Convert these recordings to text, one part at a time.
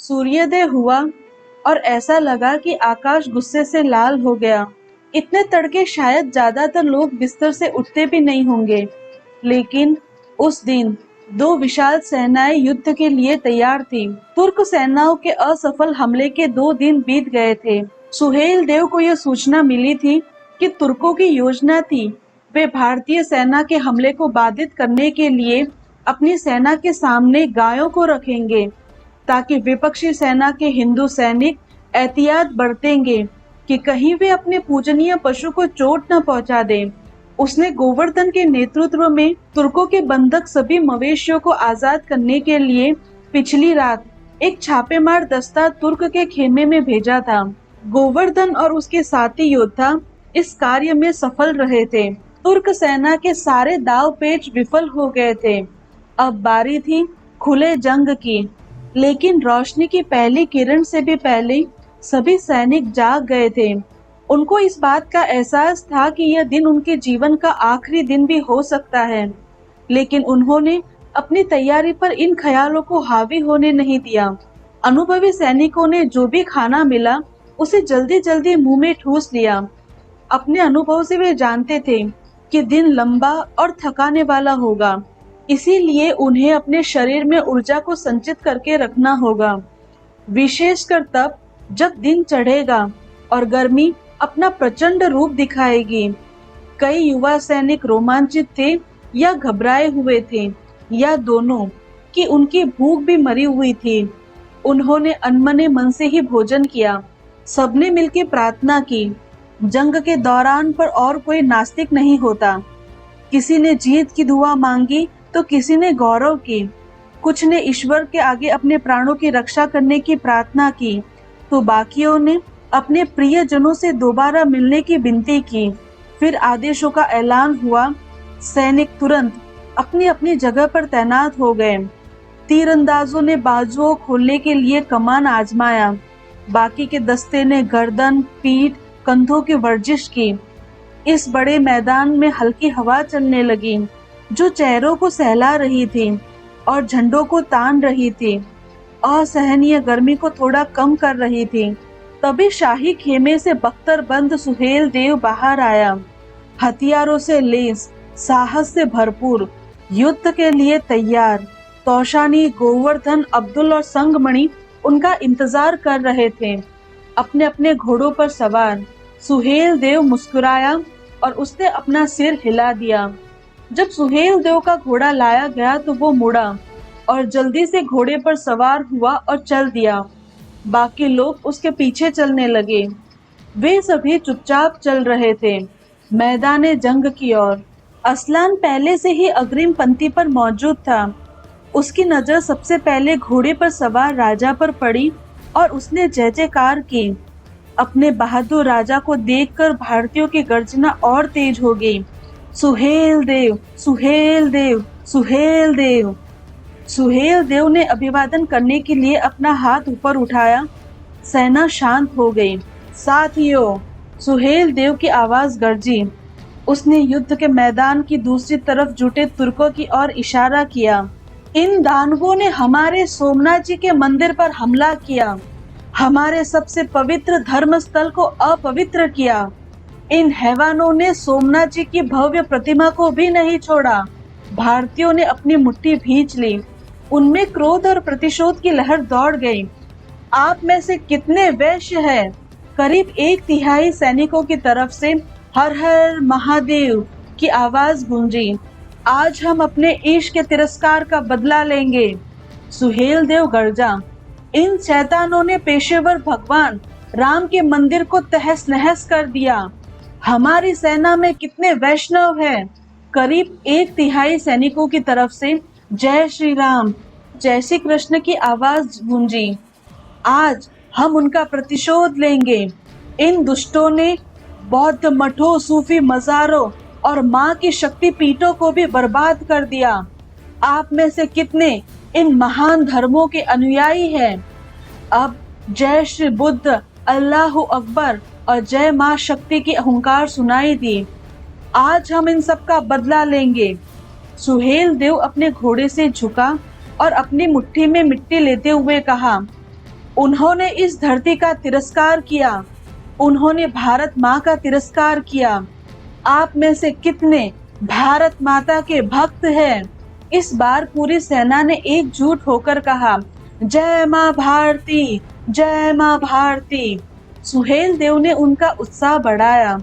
सूर्योदय हुआ और ऐसा लगा कि आकाश गुस्से से लाल हो गया। इतने तड़के शायद ज्यादातर लोग बिस्तर से उठते भी नहीं होंगे, लेकिन उस दिन दो विशाल सेनाएं युद्ध के लिए तैयार थी। तुर्क सेनाओं के असफल हमले के 2 दिन बीत गए थे। सुहेल देव को यह सूचना मिली थी कि तुर्कों की योजना थी, वे भारतीय सेना के हमले को बाधित करने के लिए अपनी सेना के सामने गायों को रखेंगे, ताकि विपक्षी सेना के हिंदू सैनिक एहतियात बरतेंगे कि कहीं वे अपने पूजनीय पशु को चोट न पहुंचा दें। उसने गोवर्धन के नेतृत्व में तुर्कों के बंधक सभी मवेशियों को आजाद करने के लिए पिछली रात एक छापेमार दस्ता तुर्क के खेमे में भेजा था। गोवर्धन और उसके साथी योद्धा इस कार्य में सफल रहे थे। तुर्क सेना के सारे दाव पेच विफल हो गए थे। अब बारी थी खुले जंग की, लेकिन रोशनी की पहली किरण से भी पहले सभी सैनिक जाग गए थे। उनको इस बात का एहसास था कि यह दिन उनके जीवन का आखिरी दिन भी हो सकता है, लेकिन उन्होंने अपनी तैयारी पर इन ख्यालों को हावी होने नहीं दिया। अनुभवी सैनिकों ने जो भी खाना मिला उसे जल्दी जल्दी मुंह में ठूस लिया। अपने अनुभव से वे जानते थे कि दिन लंबा और थकाने वाला होगा, इसीलिए उन्हें अपने शरीर में ऊर्जा को संचित करके रखना होगा, विशेषकर तब जब दिन चढ़ेगा और गर्मी अपना प्रचंड रूप दिखाएगी। कई युवा सैनिक रोमांचित थे या घबराए हुए थे, या दोनों, कि उनकी भूख भी मरी हुई थी। उन्होंने अनमने मन से ही भोजन किया। सबने मिलकर प्रार्थना की। जंग के दौरान पर और कोई नास्तिक नहीं होता। किसी ने जीत की दुआ मांगी तो किसी ने गौरव की। कुछ ने ईश्वर के आगे अपने प्राणों की रक्षा करने की प्रार्थना की, तो बाकियों ने अपने प्रियजनों से दोबारा मिलने की विनती की। फिर आदेशों का ऐलान हुआ। सैनिक तुरंत अपनी अपनी जगह पर तैनात हो गए। तीरंदाजों ने बाजुओं खोलने के लिए कमान आजमाया। बाकी के दस्ते ने गर्दन, पीठ, कंधों की वर्जिश की। इस बड़े मैदान में हल्की हवा चलने लगी, जो चेहरों को सहला रही थी और झंडों को तान रही थी। असहनीय गर्मी को थोड़ा कम कर रही थी। तभी शाही खेमे से बख्तरबंद सुहेल देव बाहर आया, हथियारों से लैस, साहस से भरपूर, युद्ध के लिए तैयार। तौशानी, गोवर्धन, अब्दुल और संगमणि उनका इंतजार कर रहे थे, अपने अपने घोड़ों पर सवार। सुहेल देव मुस्कुराया और उसने अपना सिर हिला दिया। जब सुहेल देव का घोड़ा लाया गया तो वो मुड़ा और जल्दी से घोड़े पर सवार हुआ और चल दिया। बाकी लोग उसके पीछे चलने लगे। वे सभी चुपचाप चल रहे थे मैदाने जंग की ओर। असलान पहले से ही अग्रिम पंक्ति पर मौजूद था। उसकी नजर सबसे पहले घोड़े पर सवार राजा पर पड़ी और उसने जय जयकार की। अपने बहादुर राजा को देखकर भारतीयों की गर्जना और तेज हो गई। सुहेल देव, सुहेल देव, सुहेल देव। सुहेल देव ने अभिवादन करने के लिए अपना हाथ ऊपर उठाया। सेना शांत हो गई। साथियों, सुहेल देव की आवाज गरजी। उसने युद्ध के मैदान की दूसरी तरफ जुटे तुर्कों की ओर इशारा किया। इन दानवों ने हमारे सोमनाथ जी के मंदिर पर हमला किया, हमारे सबसे पवित्र धर्म स्थल को अपवित्र किया। इन हैवानों ने सोमनाथ जी की भव्य प्रतिमा को भी नहीं छोड़ा। भारतीयों ने अपनी मुट्ठी भींच ली। उनमें क्रोध और प्रतिशोध की लहर दौड़ गई। आप में से कितने वैश्य हैं? करीब 1/3 सैनिकों की तरफ से हर हर महादेव की आवाज गूंजी। आज हम अपने ईश के तिरस्कार का बदला लेंगे। सुहेल देव गर्जा। इन शैतानों ने पेशेवर भगवान राम के मंदिर को तहस नहस कर दिया। हमारी सेना में कितने वैष्णव हैं? करीब 1/3 सैनिकों की तरफ से जय श्री राम, जय श्री कृष्ण की आवाज गूंजी। आज हम उनका प्रतिशोध लेंगे। इन दुष्टों ने बौद्ध मठों, सूफी मजारों और माँ की शक्ति पीठों को भी बर्बाद कर दिया। आप में से कितने इन महान धर्मों के अनुयायी हैं? अब जय श्री बुद्ध, अल्लाहु अकबर और जय माँ शक्ति की अहंकार सुनाई दी। आज हम इन सब का बदला लेंगे। सुहेल देव अपने घोड़े से झुका और अपनी मुट्ठी में मिट्टी लेते हुए कहा, उन्होंने इस धरती का तिरस्कार किया, उन्होंने भारत माँ का तिरस्कार किया। आप में से कितने भारत माता के भक्त हैं? इस बार पूरी सेना ने एकजुट होकर कहा, जय माँ भारती, जय माँ भारती। सुहेल देव ने उनका उत्साह बढ़ाया।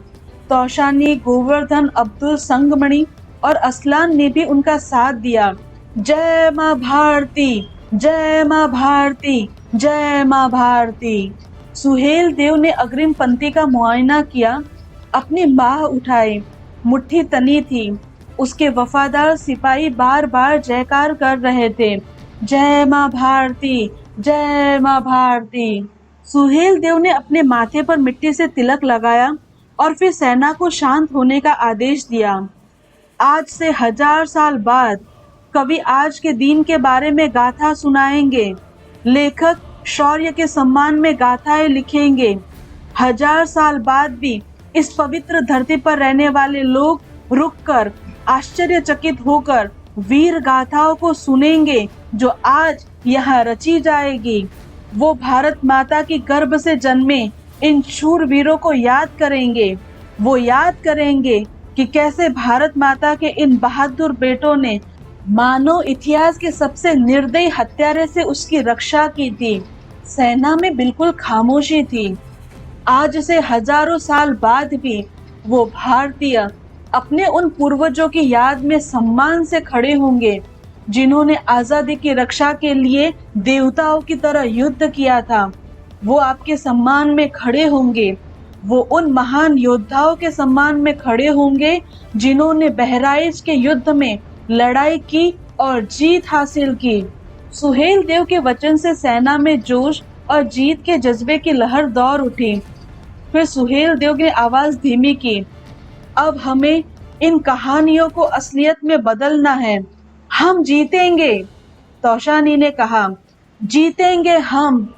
तौशानी, गोवर्धन, अब्दुल, संगमणि और असलान ने भी उनका साथ दिया। जय माँ भारती, जय माँ भारती, जय माँ भारती। सुहेल देव ने अग्रिम पंक्ति का मुआयना किया, अपनी बाह उठाई, मुट्ठी तनी थी। उसके वफादार सिपाही बार बार जयकार कर रहे थे, जय माँ भारती, जय माँ भारती। सुहेल देव ने अपने माथे पर मिट्टी से तिलक लगाया और फिर सेना को शांत होने का आदेश दिया। आज से 1000 साल बाद कवि आज के दिन के बारे में गाथा सुनाएंगे। लेखक शौर्य के सम्मान में गाथाएं लिखेंगे। 1000 साल बाद भी इस पवित्र धरती पर रहने वाले लोग रुककर आश्चर्यचकित होकर वीर गाथाओं को सुनेंगे जो आज यहाँ रची जाएगी। वो भारत माता की गर्भ से जन्मे इन शूरवीरों को याद करेंगे। वो याद करेंगे कि कैसे भारत माता के इन बहादुर बेटों ने मानव इतिहास के सबसे निर्दयी हत्यारे से उसकी रक्षा की थी। सेना में बिल्कुल खामोशी थी। आज से हजारों साल बाद भी वो भारतीय अपने उन पूर्वजों की याद में सम्मान से खड़े होंगे जिन्होंने आजादी की रक्षा के लिए देवताओं की तरह युद्ध किया था। वो आपके सम्मान में खड़े होंगे। वो उन महान योद्धाओं के सम्मान में खड़े होंगे जिन्होंने बहराइच के युद्ध में लड़ाई की और जीत हासिल की। सुहेल देव के वचन से सेना में जोश और जीत के जज्बे की लहर दौड़ उठी। फिर सुहेल देव ने आवाज धीमी की, अब हमें इन कहानियों को असलियत में बदलना है। हम जीतेंगे। तौशानी ने कहा, जीतेंगे हम।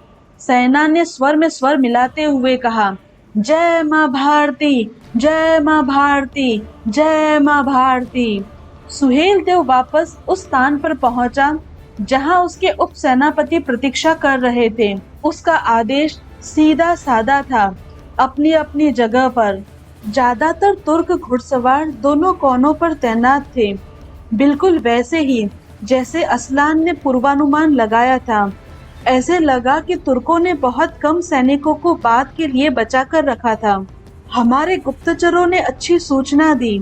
सेना ने स्वर में स्वर मिलाते हुए कहा, जय माँ भारती, जय माँ भारती, जय माँ भारती। सुहेल देव वापस उस स्थान पर पहुंचा जहां उसके उप सेनापति प्रतीक्षा कर रहे थे। उसका आदेश सीधा साधा था, अपनी अपनी जगह पर। ज्यादातर तुर्क घुड़सवार दोनों कोनों पर तैनात थे, बिल्कुल वैसे ही जैसे असलान ने पूर्वानुमान लगाया था। ऐसे लगा कि तुर्कों ने बहुत कम सैनिकों को बाद के लिए बचा कर रखा था। हमारे गुप्तचरों ने अच्छी सूचना दी,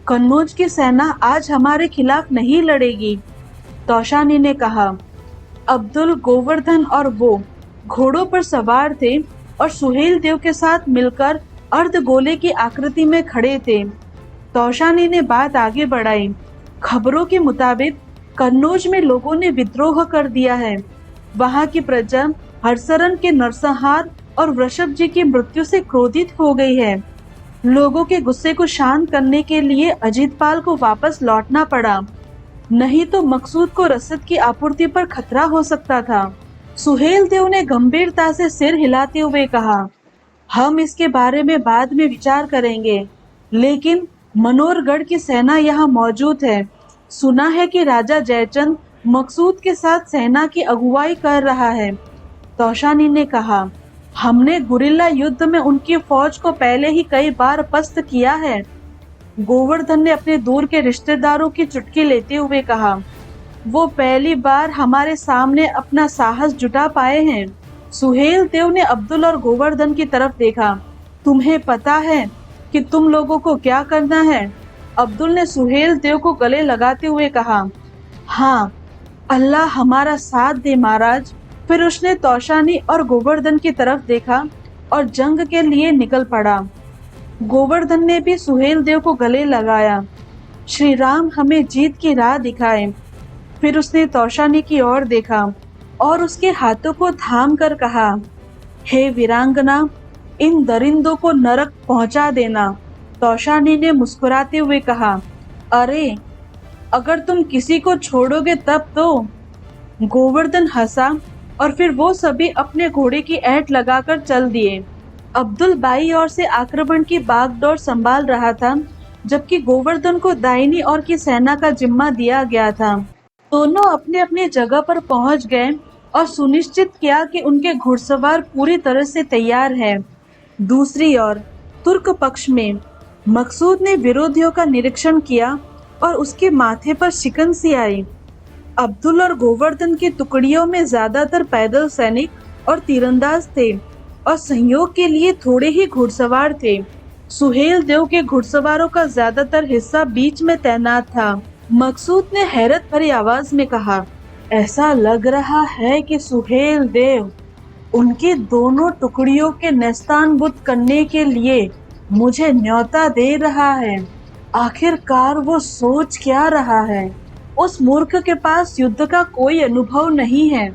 कन्नौज की सेना आज हमारे खिलाफ नहीं लड़ेगी। तौशानी ने कहा। अब्दुल, गोवर्धन और वो घोड़ों पर सवार थे और सुहेल देव के साथ मिलकर अर्धगोले की आकृति में खड़े थे। तौशानी ने बात आगे बढ़ाई। खबरों के मुताबिक कन्नौज में लोगों ने विद्रोह कर दिया है। वहां की प्रजा हरसरन के नरसंहार और वृषभ जी की मृत्यु से क्रोधित हो गई है। लोगों के गुस्से को शांत करने के लिए अजीतपाल को वापस लौटना पड़ा, नहीं तो मकसूद को रसद की आपूर्ति पर खतरा हो सकता था। सुहेल देव ने गंभीरता से सिर हिलाते हुए कहा, हम इसके बारे में बाद में विचार करेंगे, लेकिन मनोरगढ़ की सेना यहाँ मौजूद है। सुना है कि राजा जयचंद मकसूद के साथ सेना की अगुवाई कर रहा है। तौशानी ने कहा, हमने गुरिल्ला युद्ध में उनकी फौज को पहले ही कई बार पस्त किया है। गोवर्धन ने अपने दूर के रिश्तेदारों की चुटकी लेते हुए कहा, वो पहली बार हमारे सामने अपना साहस जुटा पाए हैं। सुहेल देव ने अब्दुल और गोवर्धन की तरफ देखा। तुम्हें पता है कि तुम लोगों को क्या करना है? अब्दुल ने सुहेल देव को गले लगाते हुए कहा, हाँ, अल्लाह हमारा साथ दे महाराज। फिर उसने तौशानी और गोवर्धन की तरफ देखा और जंग के लिए निकल पड़ा। गोवर्धन ने भी सुहेल देव को गले लगाया। श्री राम हमें जीत की राह दिखाए। फिर उसने तौशानी की ओर देखा और उसके हाथों को थाम कर कहा, हे वीरांगना, इन दरिंदों को नरक पहुंचा देना। तौशानी ने मुस्कुराते हुए कहा, अरे अगर तुम किसी को छोड़ोगे तब तो। गोवर्धन हंसा और फिर वो सभी अपने घोड़े की ऐंठ लगाकर चल दिए। अब्दुल बाई ओर से आक्रमण की बागडोर संभाल रहा था, जबकि गोवर्धन को दाहिनी ओर की सेना का जिम्मा दिया गया था। दोनों अपने अपने जगह पर पहुंच गए और सुनिश्चित किया कि उनके घुड़सवार पूरी तरह से तैयार है। दूसरी ओर तुर्क पक्ष में मकसूद ने विरोधियों का निरीक्षण किया और उसके माथे पर शिकन सी आई। अब्दुल और गोवर्धन की टुकड़ियों में ज्यादातर पैदल सैनिक और तीरंदाज थे और सहयोग के लिए थोड़े ही घुड़सवार थे। सुहेल देव के घुड़सवारों का ज्यादातर हिस्सा बीच में तैनात था। मकसूद ने हैरत भरी आवाज में कहा, ऐसा लग रहा है कि सुहेल देव उनकी दोनों टुकड़ियों के नेस्तानबूद करने के लिए मुझे न्योता दे रहा है। आखिरकार वो सोच क्या रहा है? उस मूर्ख के पास युद्ध का कोई अनुभव नहीं है।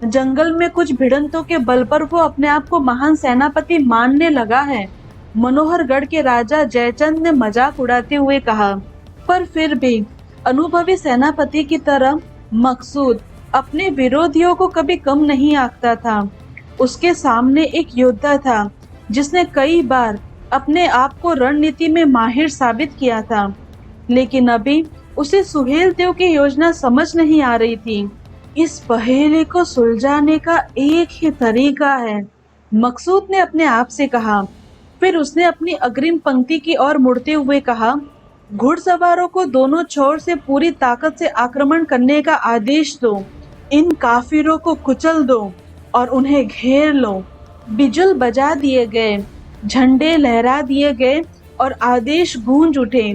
जंगल में कुछ भिड़ंतों के बल पर वो अपने आप को महान सेनापति मानने लगा है। मनोहरगढ़ के राजा जयचंद ने मजाक उड़ाते हुए कहा। पर फिर भी अनुभवी सेनापति की तरह मकसूद अपने विरोधियों को कभी कम नहीं आंकता था। उसके सामने एक योद्धा था जिसने कई बार अपने आप को रणनीति में माहिर साबित किया था, लेकिन अभी उसे सुहेल देव की योजना समझ नहीं आ रही थी। इस पहेली को सुलझाने का एक ही तरीका है, मकसूद ने अपने आप से कहा। फिर उसने अपनी अग्रिम पंक्ति की ओर मुड़ते हुए कहा, घुड़सवारों को दोनों छोर से पूरी ताकत से आक्रमण करने का आदेश दो। इन काफिरों को कुचल दो और उन्हें घेर लो। बिजुल बजा दिए गए, झंडे लहरा दिए गए और आदेश गूंज उठे।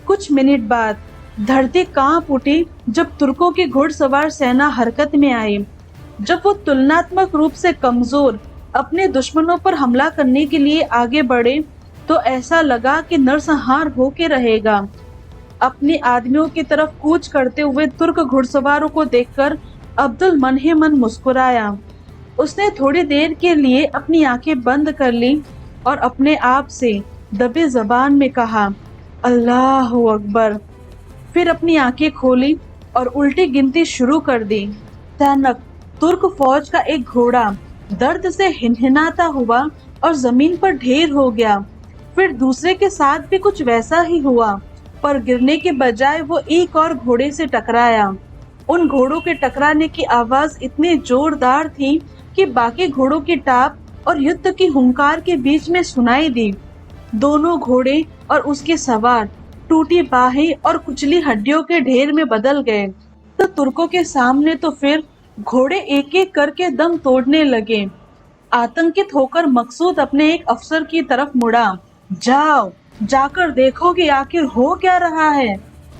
कुछ मिनट बाद धरती कांप उठी जब तुर्कों की घुड़सवार सेना हरकत में आई। जब वो तुलनात्मक रूप से कमजोर अपने दुश्मनों पर हमला करने के लिए आगे बढ़े तो ऐसा लगा कि नरसंहार होके रहेगा। अपने आदमियों की तरफ कूच करते हुए तुर्क घुड़सवारों को देखकर अब्दुल मन ही मन मुस्कुराया। उसने थोड़ी देर के लिए अपनी आंखें बंद कर ली और अपने आप से दबे जबान में कहा, अल्लाह अकबर। फिर अपनी आंखें खोली और उल्टी गिनती शुरू कर दी। अचानक तुर्क फौज का एक घोड़ा दर्द से हिनहिनाता हुआ और जमीन पर ढेर हो गया। फिर दूसरे के साथ भी कुछ वैसा ही हुआ, पर गिरने के बजाय वो एक और घोड़े से टकराया। उन घोड़ों के टकराने की आवाज इतनी जोरदार थी कि बाकी घोड़ों की टाप और युद्ध की हुंकार के बीच में सुनाई दी। दोनों घोड़े और उसके सवार टूटी बाहें और कुचली हड्डियों के ढेर में बदल गए। तो तुर्कों के सामने तो फिर घोड़े एक एक करके दम तोड़ने लगे। आतंकित होकर मकसूद अपने एक अफसर की तरफ मुड़ा। जाओ, जाकर देखो कि आखिर हो क्या रहा है।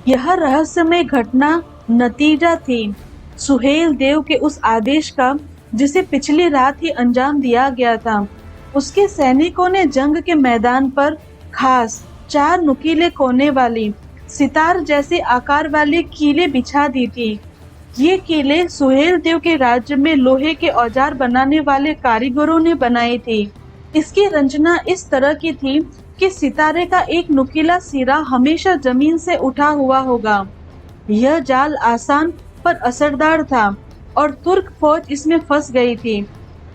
यह रहस्यमय घटना नतीजा थी सुहेल देव के उस आदेश का जिसे पिछली रात ही अंजाम दिया गया था। उसके सैनिकों ने जंग के मैदान पर खास 4 नुकीले कोने वाली सितार जैसे आकार वाली कीलें बिछा दी थी। ये कीलें सुहेल देव के राज्य में लोहे के औजार बनाने वाले कारीगरों ने बनाई थी। इसकी रचना इस तरह की थी कि सितारे का एक नुकीला सिरा हमेशा जमीन से उठा हुआ होगा। यह जाल आसान पर असरदार था और तुर्क फौज इसमें फंस गई थी।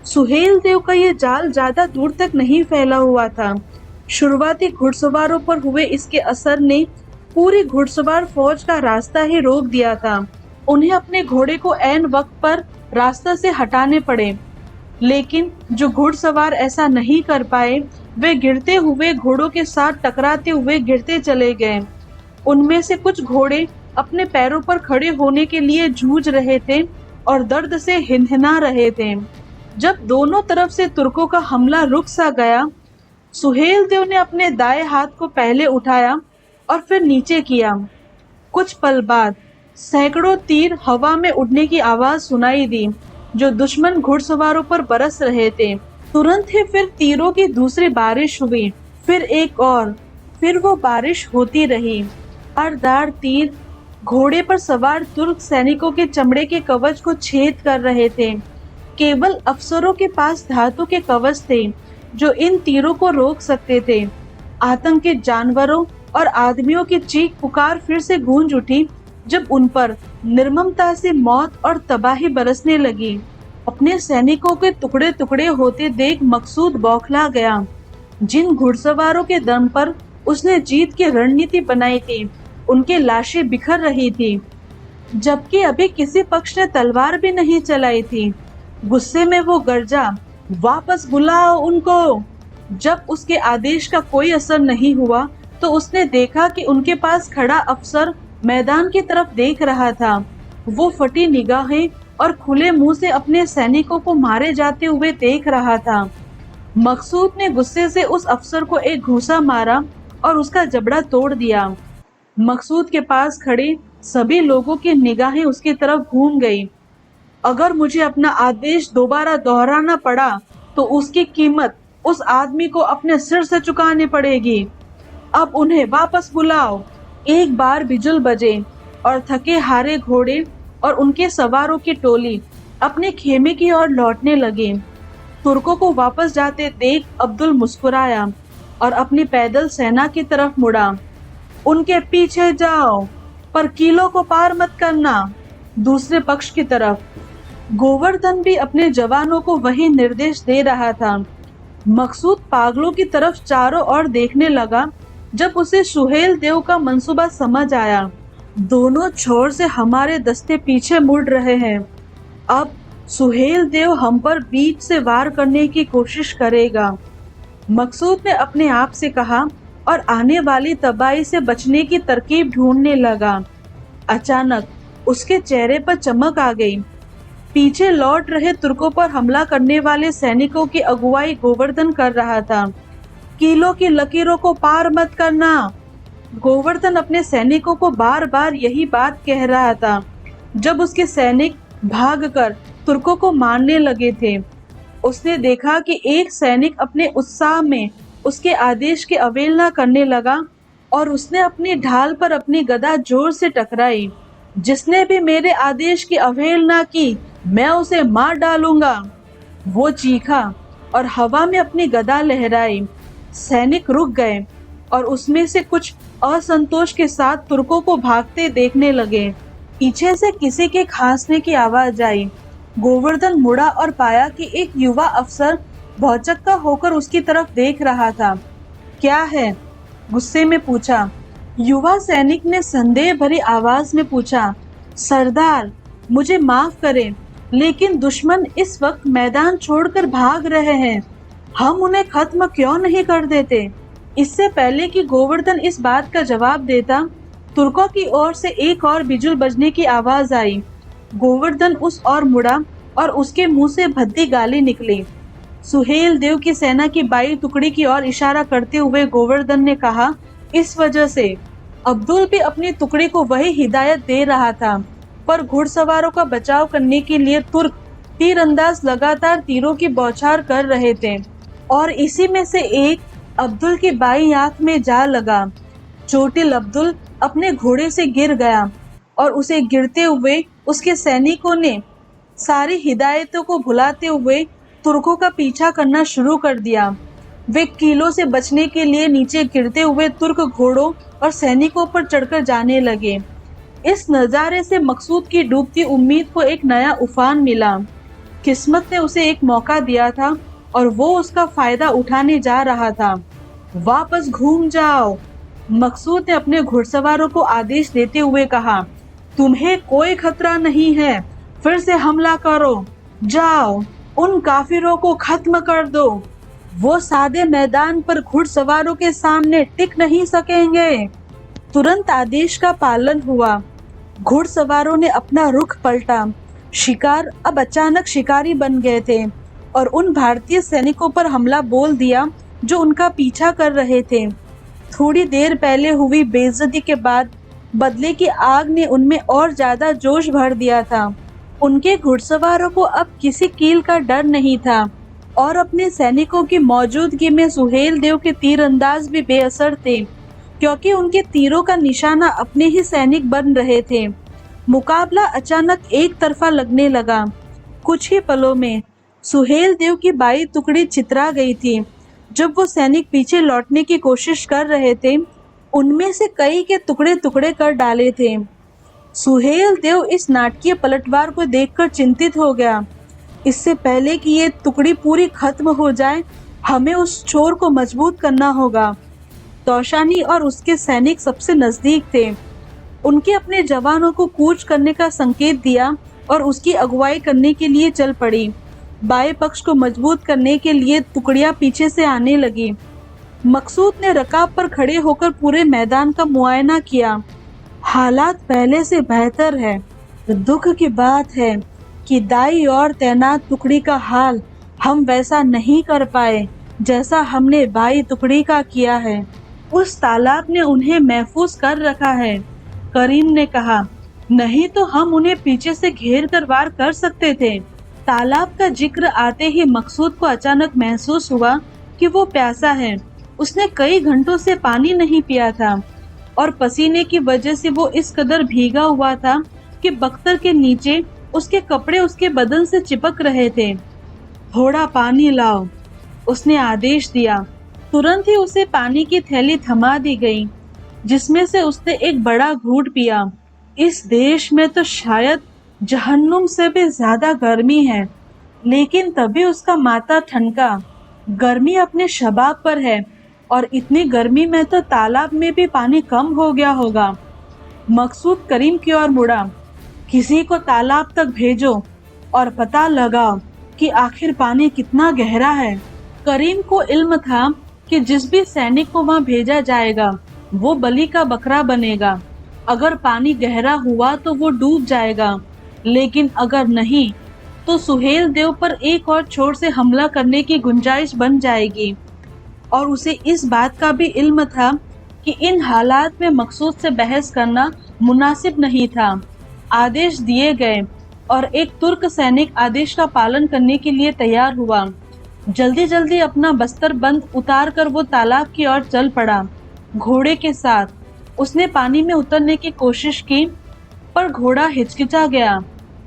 सुहेल देव का यह जाल ज्यादा दूर तक नहीं फैला हुआ था। शुरुआती घुड़सवारों पर हुए इसके असर ने पूरी घुड़सवार फौज का रास्ता ही रोक दिया था। उन्हें अपने घोड़े को ऐन वक्त पर रास्ता से हटाने पड़े, लेकिन जो घुड़सवार ऐसा नहीं कर पाए वे गिरते हुए घोड़ों के साथ टकराते हुए गिरते चले गए। उनमें से कुछ घोड़े अपने पैरों पर खड़े होने के लिए जूझ रहे थे और दर्द से हिनहिना रहे थे। जब दोनों तरफ से तुर्कों का हमला रुक सा गया, सुहेल देव ने अपने दाएं हाथ को पहले उठाया और फिर नीचे किया। कुछ पल बाद सैकड़ों तीर हवा में उड़ने की आवाज सुनाई दी जो दुश्मन घुड़सवारों पर बरस रहे थे। तुरंत ही फिर तीरों की दूसरी बारिश हुई, फिर एक और, फिर वो बारिश होती रही। धारदार तीर घोड़े पर सवार तुर्क सैनिकों के चमड़े के कवच को छेद कर रहे थे। केवल अफसरों के पास धातु के कवच थे जो इन तीरों को रोक सकते थे। आतंकित जानवरों और आदमियों की चीख पुकार फिर से गूंज उठी जब उन पर निर्ममता से मौत और तबाही बरसने लगी। अपने सैनिकों के टुकड़े टुकड़े होते देख मकसूद बौखला गया। जिन घुड़सवारों के दम पर उसने जीत की रणनीति बनाई थी, उनके लाशें बिखर रही थी। जबकि अभी किसी पक्ष ने तलवार भी नहीं चलाई थी। गुस्से में वो गरजा, वापस बुलाओ उनको। जब उसके आदेश का कोई असर नहीं हुआ तो उसने देखा कि उनके पास खड़ा अफसर मैदान की तरफ देख रहा था। वो फटी निगाहें और खुले मुंह से अपने सैनिकों को मारे जाते हुए देख रहा था। मकसूद ने गुस्से से उस अफसर को एक घूंसा मारा और उसका जबड़ा तोड़ दिया। मकसूद के पास खड़े सभी लोगों की निगाहें उसकी तरफ घूम गई। अगर मुझे अपना आदेश दोबारा दोहराना पड़ा तो उसकी कीमत उस आदमी को अपने सिर से चुकानी पड़ेगी। अब उन्हें वापस बुलाओ। एक बार बिजुल बजे और थके हारे घोड़े और उनके सवारों की टोली अपने खेमे की ओर लौटने लगे। तुर्कों को वापस जाते देख अब्दुल मुस्कुराया और अपनी पैदल सेना की तरफ मुड़ा। उनके पीछे जाओ, पर कीलों को पार मत करना। दूसरे पक्ष की तरफ गोवर्धन भी अपने जवानों को वही निर्देश दे रहा था। मकसूद पागलों की तरफ चारों ओर देखने लगा। जब उसे सुहेल देव का मंसूबा समझ आया, दोनों छोर से हमारे दस्ते पीछे मुड़ रहे हैं। अब सुहेल देव हम पर बीच से वार करने की कोशिश करेगा, मकसूद ने अपने आप से कहा और आने वाली तबाही से बचने की तरकीब ढूंढने लगा। अचानक उसके चेहरे पर चमक आ गई। पीछे लौट रहे तुर्कों पर हमला करने वाले सैनिकों की अगुवाई गोवर्धन कर रहा था। कीलों की लकीरों को पार मत करना। गोवर्धन अपने सैनिकों को बार बार यही बात कह रहा था। जब उसके सैनिक भागकर तुर्कों को मारने लगे थे, उसने देखा कि एक सैनिक अपने उत्साह में उसके आदेश की अवहेलना करने लगा और उसने अपनी ढाल पर अपनी गदा जोर से टकराई। जिसने भी मेरे आदेश की अवहेलना की, मैं उसे मार डालूंगा, वो चीखा और हवा में अपनी गदा लहराई। सैनिक रुक गए और उसमें से कुछ असंतोष के साथ तुर्कों को भागते देखने लगे। पीछे से किसी के खांसने की आवाज आई। गोवर्धन मुड़ा और पाया कि एक युवा अफसर भौचक्का होकर उसकी तरफ देख रहा था। क्या है? गुस्से में पूछा। युवा सैनिक ने संदेह भरी आवाज में पूछा, सरदार, मुझे माफ करें, लेकिन दुश्मन इस वक्त मैदान छोड़कर भाग रहे हैं। हम उन्हें खत्म क्यों नहीं कर देते? इससे पहले कि गोवर्धन इस बात का जवाब देता, तुर्कों की ओर से एक और बिजुल बजने की आवाज आई। गोवर्धन उस ओर मुड़ा और उसके मुंह से भद्दी गाली निकली। सुहेल देव की सेना की बाई टुकड़ी की ओर इशारा करते हुए गोवर्धन ने कहा, इस वजह से अब्दुल भी अपनी टुकड़ी को वही हिदायत दे रहा था, पर घुड़सवारों का बचाव करने के लिए तुर्क तीरंदाज लगातार तीरों की बौछार कर रहे थे और इसी में से एक अब्दुल की बाई आंख में जा लगा। चोटिल अब्दुल अपने घोड़े से गिर गया और उसे गिरते हुए उसके सैनिकों ने सारी हिदायतों को भुलाते हुए तुर्कों का पीछा करना शुरू कर दिया। वे कीलों से बचने के लिए नीचे गिरते हुए तुर्क घोड़ों और सैनिकों पर चढ़कर जाने लगे। इस नज़ारे से मकसूद की डूबती उम्मीद को एक नया उफान मिला। किस्मत ने उसे एक मौका दिया था और वो उसका फायदा उठाने जा रहा था। वापस घूम जाओ, मकसूद ने अपने घुड़सवारों को आदेश देते हुए कहा। तुम्हें कोई खतरा नहीं है, फिर से हमला करो। जाओ, उन काफिरों को खत्म कर दो। वो सादे मैदान पर घुड़सवारों के सामने टिक नहीं सकेंगे। तुरंत आदेश का पालन हुआ। घुड़सवारों ने अपना रुख पलटा। शिकार अब अचानक शिकारी बन गए थे और उन भारतीय सैनिकों पर हमला बोल दिया जो उनका पीछा कर रहे थे। थोड़ी देर पहले हुई बेइज्जती के बाद बदले की आग ने उनमें और ज्यादा जोश भर दिया था। उनके घुड़सवारों को अब किसी कील का डर नहीं था और अपने सैनिकों की मौजूदगी में सुहेल देव के तीरंदाज भी बेअसर थे, क्योंकि उनके तीरों का निशाना अपने ही सैनिक बन रहे थे। मुकाबला अचानक एक तरफा लगने लगा। कुछ ही पलों में सुहेल देव की बाई टुकड़ी छितरा गई थी। जब वो सैनिक पीछे लौटने की कोशिश कर रहे थे, उनमें से कई के टुकड़े टुकड़े कर डाले थे। सुहेल देव इस नाटकीय पलटवार को देखकर चिंतित हो गया। इससे पहले कि ये टुकड़ी पूरी खत्म हो जाए, हमें उस छोर को मजबूत करना होगा। तौशानी और उसके सैनिक सबसे नजदीक थे। उनके अपने जवानों को कूच करने का संकेत दिया और उसकी अगुवाई करने के लिए चल पड़ी। बाएं पक्ष को मजबूत करने के लिए टुकड़ियां पीछे से आने लगी। मकसूद ने रकाब पर खड़े होकर पूरे मैदान का मुआयना किया। हालात पहले से बेहतर है। दुख की बात है कि दाई और तैनात टुकड़ी का हाल हम वैसा नहीं कर पाए जैसा हमने बाई टुकड़ी का किया है। उस तालाब ने उन्हें महफूज कर रखा है, करीम ने कहा। नहीं तो हम उन्हें पीछे से घेर कर वार कर सकते थे। तालाब का जिक्र आते ही मकसूद को अचानक महसूस हुआ कि वो प्यासा है। उसने कई घंटों से पानी नहीं पिया था और पसीने की वजह से वो इस कदर भीगा हुआ था कि बख्तर के नीचे उसके कपड़े उसके बदन से चिपक रहे थे। थोड़ा पानी लाओ, उसने आदेश दिया। तुरंत ही उसे पानी की थैली थमा दी गई, जिसमें से उसने एक बड़ा घूंट पिया। इस देश में तो शायद जहन्नुम से भी ज्यादा गर्मी है, लेकिन तभी उसका माथा ठनका। गर्मी अपने शबाब पर है और इतनी गर्मी में तो तालाब में भी पानी कम हो गया होगा। मकसूद करीम की ओर मुड़ा। किसी को तालाब तक भेजो और पता लगाओ कि आखिर पानी कितना गहरा है। करीम को इल्म था कि जिस भी सैनिक को वहां भेजा जाएगा वो बलि का बकरा बनेगा। अगर पानी गहरा हुआ तो वो डूब जाएगा, लेकिन अगर नहीं तो सुहेल देव पर एक और छोर से हमला करने की गुंजाइश बन जाएगी। और उसे इस बात का भी इल्म था कि इन हालात में मकसूद से बहस करना मुनासिब नहीं था। आदेश दिए गए और एक तुर्क सैनिक आदेश का पालन करने के लिए तैयार हुआ। जल्दी जल्दी अपना बस्तर बंद उतार कर वो तालाब की ओर चल पड़ा, घोड़े के साथ। उसने पानी में उतरने की कोशिश की, पर घोड़ा हिचकिचा गया।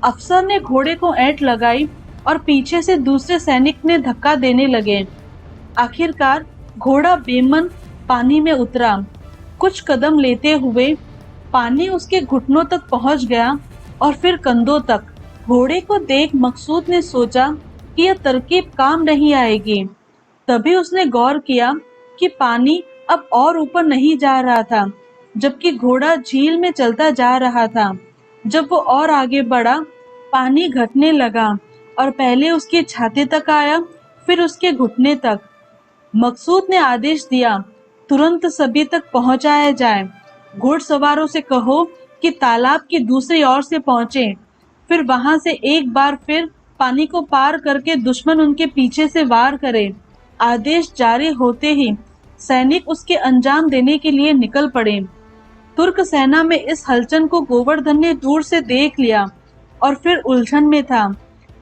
अफसर ने घोड़े को ऐंठ लगाई और पीछे से दूसरे सैनिक ने धक्का देने लगे। आखिरकार घोड़ा बेमन पानी में उतरा। कुछ कदम लेते हुए पानी उसके घुटनों तक पहुंच गया और फिर कंधों तक। घोड़े को देख मकसूद ने सोचा कि यह तरकीब काम नहीं आएगी। तभी उसने गौर किया कि पानी अब और ऊपर नहीं जा रहा था, जबकि घोड़ा झील में चलता जा रहा था। जब वो और आगे बढ़ा, पानी घटने लगा और पहले उसकी छाती तक आया, फिर उसके घुटने तक। मकसूद ने आदेश दिया, तुरंत सभी तक पहुंचाया जाए। घुड़सवारों से कहो कि तालाब की दूसरी ओर से पहुंचे, फिर वहां से एक बार फिर पानी को पार करके दुश्मन उनके पीछे से वार करे। आदेश जारी होते ही सैनिक उसके अंजाम देने के लिए निकल पड़े। तुर्क सेना में इस हलचल को गोवर्धन ने दूर से देख लिया और फिर उलझन में था।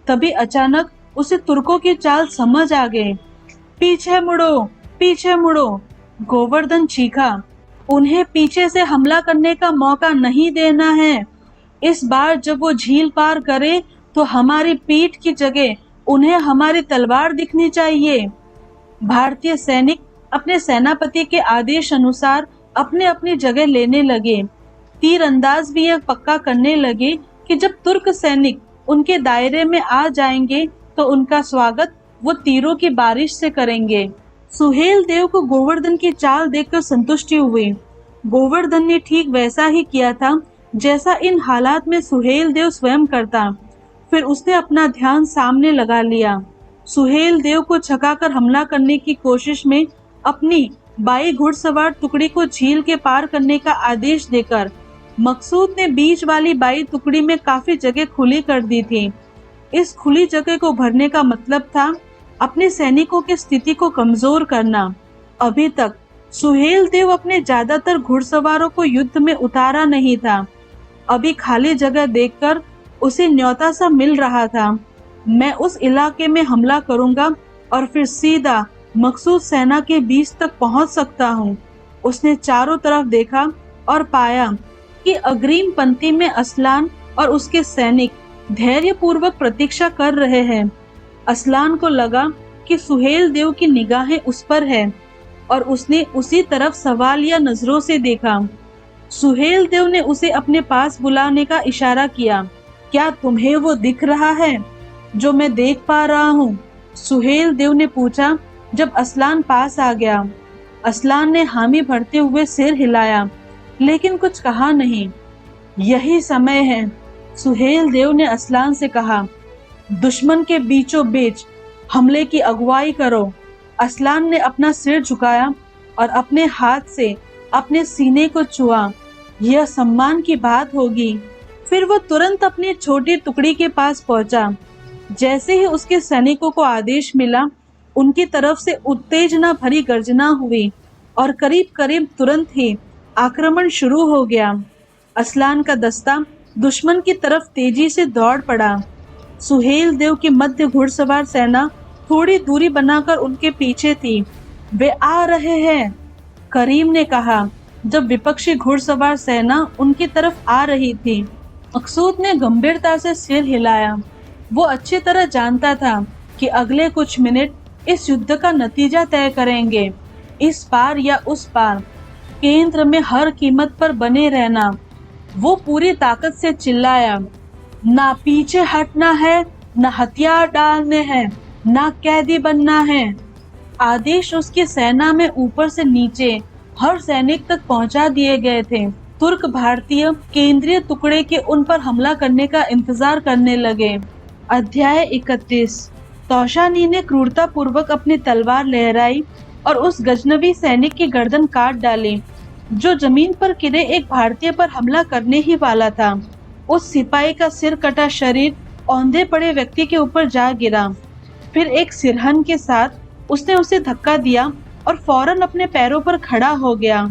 तभी अचानक उसे तुर्कों की चाल समझ आ गई। पीछे मुड़ो, पीछे मुड़ो, गोवर्धन चीखा। उन्हें पीछे से हमला करने का मौका नहीं देना है। इस बार जब वो झील पार करे तो हमारी पीठ की जगह उन्हें हमारी तलवार दिखनी चाहिए। भारतीय सैनिक अपने सेनापति के आदेश अनुसार अपने अपनी जगह लेने लगे। तीरंदाज भी यह पक्का करने लगे कि जब तुर्क सैनिक उनके दायरे में आ जाएंगे तो उनका स्वागत वो तीरों की बारिश से करेंगे। सुहेल देव को गोवर्धन की चाल देखकर संतुष्टि हुई। गोवर्धन ने ठीक वैसा ही किया था जैसा इन हालात में सुहेल देव स्वयं करता। फिर उसने अपना ध्यान सामने लगा लिया। सुहेल देव को छकाकर हमला करने की कोशिश में अपनी बाई घुड़सवार टुकड़ी को झील के पार करने का आदेश देकर मकसूद ने बीच वाली बाई टुकड़ी में काफी जगह खुली कर दी थी। इस खुली जगह को भरने का मतलब था अपने सैनिकों की स्थिति को कमजोर करना। अभी तक सुहेल देव अपने ज्यादातर घुड़सवारों को युद्ध में उतारा नहीं था। अभी खाली जगह देखकर उसे न्योता सा मिल रहा था। मैं उस इलाके में हमला करूंगा और फिर सीधा मकसूद सेना के बीच तक पहुंच सकता हूं। उसने चारों तरफ देखा और पाया कि अग्रिम पंक्ति में असलान और उसके सैनिक धैर्यपूर्वक प्रतीक्षा कर रहे हैं। असलान को लगा कि सुहेल देव की निगाहें उस पर है और उसने उसी तरफ सवालिया नजरों से देखा। सुहेल देव ने उसे अपने पास बुलाने का इशारा किया। क्या तुम्हें वो दिख रहा है जो मैं देख पा रहा हूँ? सुहेल देव ने पूछा जब असलान पास आ गया। असलान ने हामी भरते हुए सिर हिलाया, लेकिन कुछ कहा नहीं। यही समय है, सुहेल देव ने असलान से कहा। दुश्मन के बीचों बीच हमले की अगुवाई करो। असलान ने अपना सिर झुकाया और अपने हाथ से अपने सीने को छुआ। यह सम्मान की बात होगी। फिर वो तुरंत अपनी छोटी टुकड़ी के पास पहुंचा। जैसे ही उसके सैनिकों को आदेश मिला, उनकी तरफ से उत्तेजना भरी गर्जना हुई और करीब करीब तुरंत ही आक्रमण शुरू हो गया। असलान का दस्ता दुश्मन की तरफ तेजी से दौड़ पड़ा। सुहेल देव की मध्य घुड़सवार सेना थोड़ी दूरी बनाकर उनके पीछे थी। वे आ रहे हैं, करीम ने कहा जब विपक्षी घुड़सवार सेना उनकी तरफ आ रही थी। मकसूद ने गंभीरता से सिर हिलाया। वो अच्छी तरह जानता था कि अगले कुछ मिनट इस युद्ध का नतीजा तय करेंगे। इस पार या उस पार, केंद्र में हर कीमत पर बने रहना। वो पूरी ताकत से चिल्लाया, ना पीछे हटना है, ना हथियार डालने हैं, ना कैदी बनना है। आदेश उसकी सेना में ऊपर से नीचे हर सैनिक तक पहुंचा दिए गए थे। तुर्क भारतीय केंद्रीय टुकड़े के उन पर हमला करने का इंतजार करने लगे। अध्याय 31। तौशानी ने क्रूरता पूर्वक अपनी तलवार लहराई और उस गजनवी सैनिक की गर्दन काट डाली जो जमीन पर गिरे एक भारतीय पर हमला करने ही वाला था। उस सिपाही का सिर कटा शरीर औंधे पड़े व्यक्ति के ऊपर जा गिरा। फिर एक सिरहन के साथ उसने उसे धक्का दिया और फौरन अपने पैरों पर खड़ा हो गया।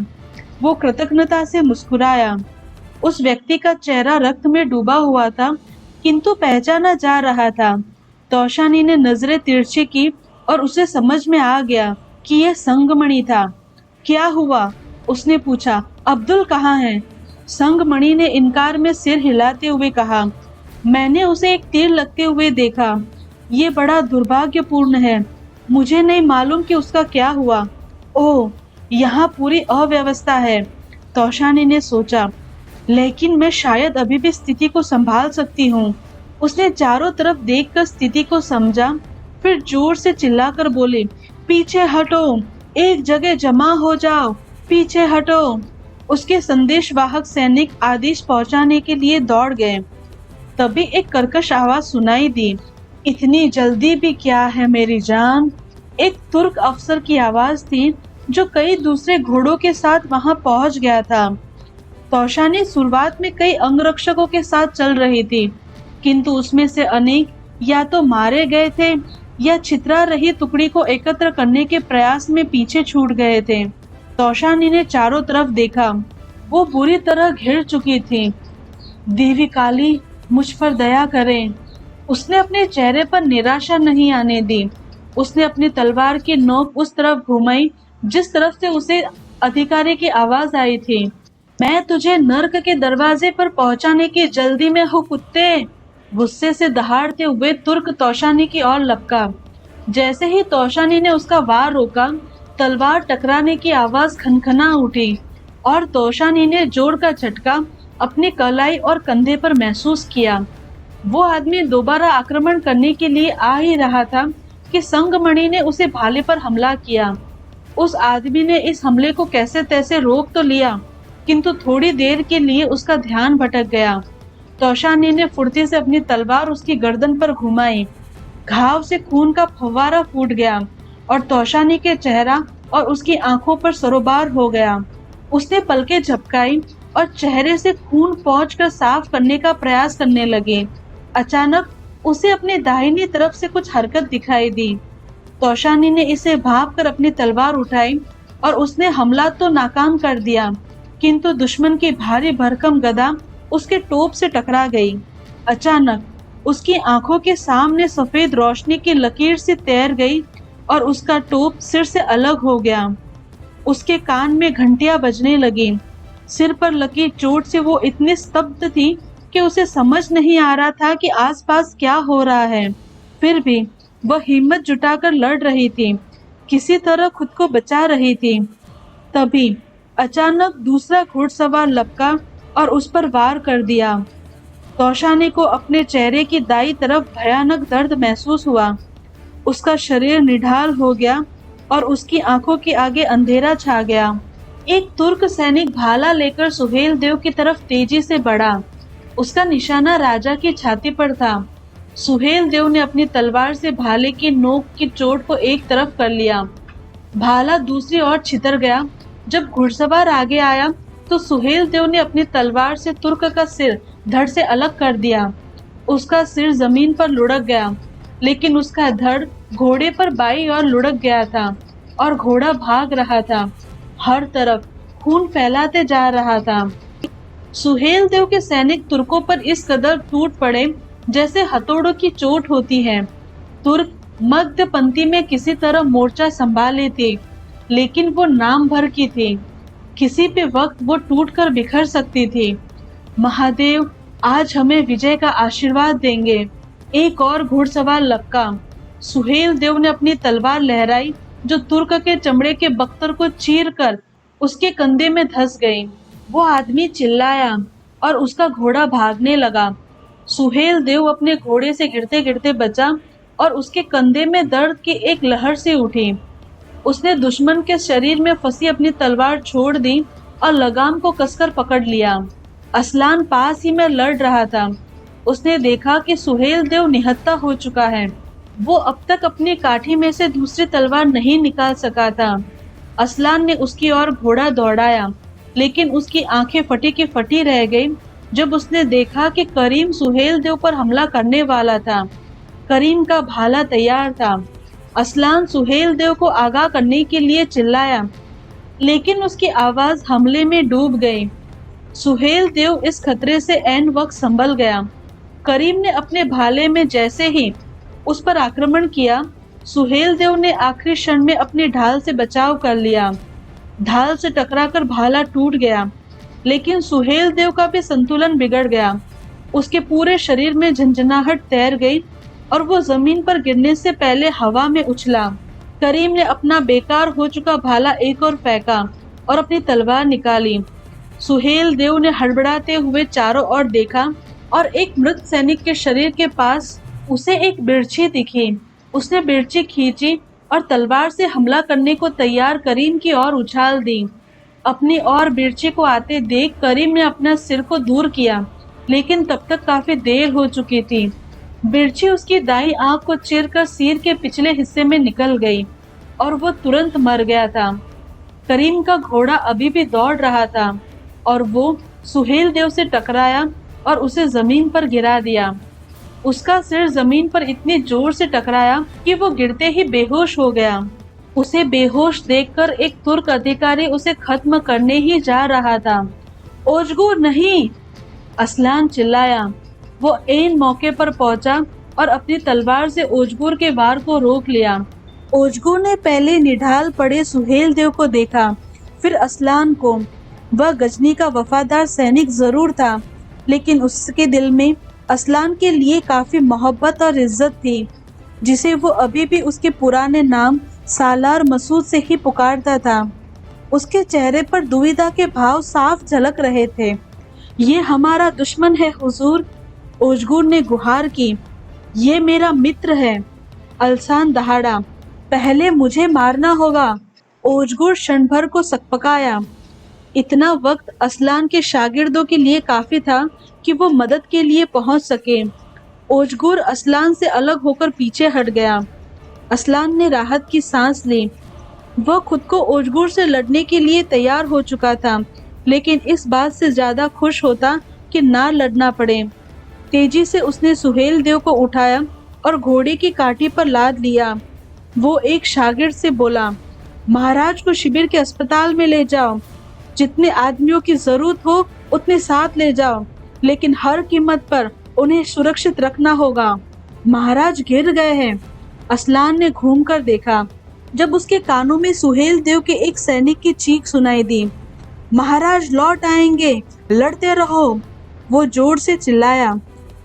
वो कृतज्ञता से मुस्कुराया। उस व्यक्ति का चेहरा रक्त में डूबा हुआ था, किंतु पहचाना जा रहा था। तौशानी ने नजरें तिरछी की और उसे समझ में आ गया कि यह संगमणि था। क्या हुआ? उसने पूछा। अब्दुल कहाँ है? संगमणि ने इनकार में सिर हिलाते हुए कहा, मैंने उसे एक तीर लगते हुए देखा। ये बड़ा दुर्भाग्यपूर्ण है। मुझे नहीं मालूम कि उसका क्या हुआ। ओह, यहाँ पूरी अव्यवस्था है, तौशानी ने सोचा, लेकिन मैं शायद अभी भी स्थिति को संभाल सकती हूँ। उसने चारों तरफ देखकर स्थिति को समझा, फिर जोर से चिल्लाकर बोली, पीछे हटो, एक जगह जमा हो जाओ, पीछे हटो। उसके संदेशवाहक सैनिक आदेश पहुंचाने के लिए दौड़ गए। तभी एक कर्कश आवाज सुनाई दी, इतनी जल्दी भी क्या है मेरी जान? एक तुर्क अफसर की आवाज थी जो कई दूसरे घोड़ों के साथ वहां पहुंच गया था। तौशानी शुरुआत में कई अंगरक्षकों के साथ चल रही थी, किंतु उसमें से अनेक या तो मारे गए थे या छितरा रही टुकड़ी को एकत्र करने के प्रयास में पीछे छूट गए थे। तौशानी ने चारों तरफ देखा। वो बुरी तरह घिर चुकी थी। देवी काली, मुझ पर दया करें। उसने अपने चेहरे पर निराशा नहीं आने दी। उसने अपनी तलवार की नोक उस तरफ घुमाई जिस तरफ से उसे अधिकारी की आवाज आई थी। मैं तुझे नर्क के दरवाजे पर पहुंचाने की जल्दी में हूँ कुत्ते। गुस्से से दहाड़ते हुए तुर्क तौशानी की ओर लपका। जैसे ही तौशानी ने उसका वार रोका, तलवार टकराने की आवाज खनखना उठी और तौशानी ने जोर का झटका अपनी कलाई और कंधे पर महसूस किया। वो आदमी दोबारा आक्रमण करने के लिए आ ही रहा था कि संगमणि ने उसे भाले पर हमला किया। उस आदमी ने इस हमले को कैसे तैसे रोक तो लिया, किंतु थोड़ी देर के लिए उसका ध्यान भटक गया। तौशानी ने फुर्ती से अपनी तलवार उसकी गर्दन पर घुमाई। घाव से खून का फव्वारा फूट गया और तौशानी के चेहरा और उसकी आंखों पर सरोबार हो गया। उसने पलकें झपकाई और चेहरे से खून पोंछकर साफ करने का प्रयास करने लगी। अचानक उसे अपनी दाहिनी तरफ से कुछ हरकत दिखाई दी। तौशानी ने इसे भांपकर अपनी तलवार उठाई और उसने हमला तो नाकाम कर दिया, किंतु दुश्मन की भारी भरकम गदा उसके टोप से टकरा गई। अचानक उसकी आंखों के सामने सफेद रोशनी की लकीर सी तैर गई और उसका टोप सिर से अलग हो गया। उसके कान में घंटियां बजने लगी। सिर पर लगी चोट से वो इतनी स्तब्ध थी कि उसे समझ नहीं आ रहा था कि आसपास क्या हो रहा है। फिर भी वह हिम्मत जुटाकर लड़ रही थी, किसी तरह खुद को बचा रही थी। तभी अचानक दूसरा घुड़सवार लपका और उस पर वार कर दिया। तौशानी को अपने चेहरे की दाईं तरफ भयानक दर्द महसूस हुआ। उसका शरीर निढाल हो गया और उसकी आंखों के आगे अंधेरा छा गया। एक तुर्क सैनिक भाला लेकर सुहेल देव की तरफ तेजी से बढ़ा। उसका निशाना राजा की छाती पर था। सुहेल देव ने अपनी तलवार से भाले की नोक की चोट को एक तरफ कर लिया। भाला दूसरी ओर छितर गया। जब घुड़सवार आगे आया तो सुहेल देव ने अपनी तलवार से तुर्क का सिर धड़ से अलग कर दिया। उसका सिर जमीन पर लुढ़क गया, लेकिन उसका धड़ घोड़े पर बाईं ओर लुढ़क गया था और घोड़ा भाग रहा था। हर तरफ खून फैलाते जा रहा था। सुहेल देव के सैनिक तुर्कों पर इस कदर टूट पड़े जैसे हथौड़ों की चोट होती है। तुर्क मध्य पंक्ति में किसी तरह मोर्चा संभाले थे, लेकिन वो नाम भर की थी। किसी भी वक्त वो टूटकर बिखर सकती थी। महादेव आज हमें विजय का आशीर्वाद देंगे। एक और घुड़सवार लपका। सुहेल देव ने अपनी तलवार लहराई, जो तुर्क के चमड़े के बख्तर को चीरकर उसके कंधे में धंस गई। वो आदमी चिल्लाया और उसका घोड़ा भागने लगा। सुहेल देव अपने घोड़े से गिरते गिरते बचा और उसके कंधे में दर्द की एक लहर सी उठी। उसने दुश्मन के शरीर में फंसी अपनी तलवार छोड़ दी और लगाम को कसकर पकड़ लिया। असलान पास ही में लड़ रहा था। उसने देखा कि सुहेल देव निहत्था हो चुका है। वो अब तक अपनी काठी में से दूसरी तलवार नहीं निकाल सका था। असलान ने उसकी ओर घोड़ा दौड़ाया, लेकिन उसकी आंखें फटी की फटी रह गई जब उसने देखा कि करीम सुहेल देव पर हमला करने वाला था। करीम का भाला तैयार था। असलान सुहेल देव को आगाह करने के लिए चिल्लाया, लेकिन उसकी आवाज हमले में डूब गई। सुहेल देव इस खतरे से ऐन वक्त संभल गया। करीम ने अपने भाले में जैसे ही उस पर आक्रमण किया, सुहेल देव ने आखिरी क्षण में अपनी ढाल से बचाव कर लिया। ढाल से टकराकर भाला टूट गया, लेकिन सुहेल देव का भी संतुलन बिगड़ गया। उसके पूरे शरीर में झंझनाहट तैर गई और वो जमीन पर गिरने से पहले हवा में उछला। करीम ने अपना बेकार हो चुका भाला एक और फेंका और अपनी तलवार निकाली। सुहेल देव ने हड़बड़ाते हुए चारों ओर देखा और एक मृत सैनिक के शरीर के पास उसे एक बिरछी दिखी। उसने बिरछी खींची और तलवार से हमला करने को तैयार करीम की ओर उछाल दी। अपनी ओर बिरछी को आते देख करीम ने अपना सिर को दूर किया, लेकिन तब तक काफी देर हो चुकी थी। बिरछी उसकी दाईं आंख को चीरकर सिर के पिछले हिस्से में निकल गई और वो तुरंत मर गया था। करीम का घोड़ा अभी भी दौड़ रहा था और वो सुहेल देव से टकराया और उसे जमीन पर गिरा दिया। उसका सिर जमीन पर इतनी जोर से टकराया कि वो गिरते ही बेहोश हो गया। उसे बेहोश देखकर एक तुर्क अधिकारी उसे खत्म करने ही जा रहा था। ओजगुर नहीं! असलान चिल्लाया। वो ऐन मौके पर पहुंचा और अपनी तलवार से ओजगुर के वार को रोक लिया। ओजगुर ने पहले निढाल पड़े सुहेल देव को देखा, फिर असलान को। वह गजनी का वफादार सैनिक जरूर था, लेकिन उसके दिल में असलान के लिए काफी मोहब्बत और इज्जत थी, जिसे वो अभी भी उसके पुराने नाम सालार मसूद से ही पुकारता था। उसके चेहरे पर दुविधा के भाव साफ झलक रहे थे। ये हमारा दुश्मन है हुजूर, ओजगुर ने गुहार की। ये मेरा मित्र है। अलसान दहाड़ा। पहले मुझे मारना होगा। ओजगुर क्षण भर को सकपकाया। इतना वक्त असलान के शागिर्दों के लिए काफी था कि वो मदद के लिए पहुंच सके। ओजगुर असलान से अलग होकर पीछे हट गया। असलान ने राहत की सांस ली। वह खुद को ओजगुर से लड़ने के लिए तैयार हो चुका था, लेकिन इस बात से ज्यादा खुश होता कि ना लड़ना पड़े। तेजी से उसने सुहेल देव को उठाया और घोड़े की काठी पर लाद लिया। वो एक शागिर्द से बोला, महाराज को शिविर के अस्पताल में ले जाओ। जितने आदमियों की जरूरत हो उतने साथ ले जाओ, लेकिन हर कीमत पर उन्हें सुरक्षित रखना होगा। महाराज गिर गए हैं। असलान ने घूमकर देखा। जब उसके कानों में सुहेल देव के एक सैनिक की चीख सुनाई दी, महाराज लौट आएंगे, लड़ते रहो। वो जोर से चिल्लाया,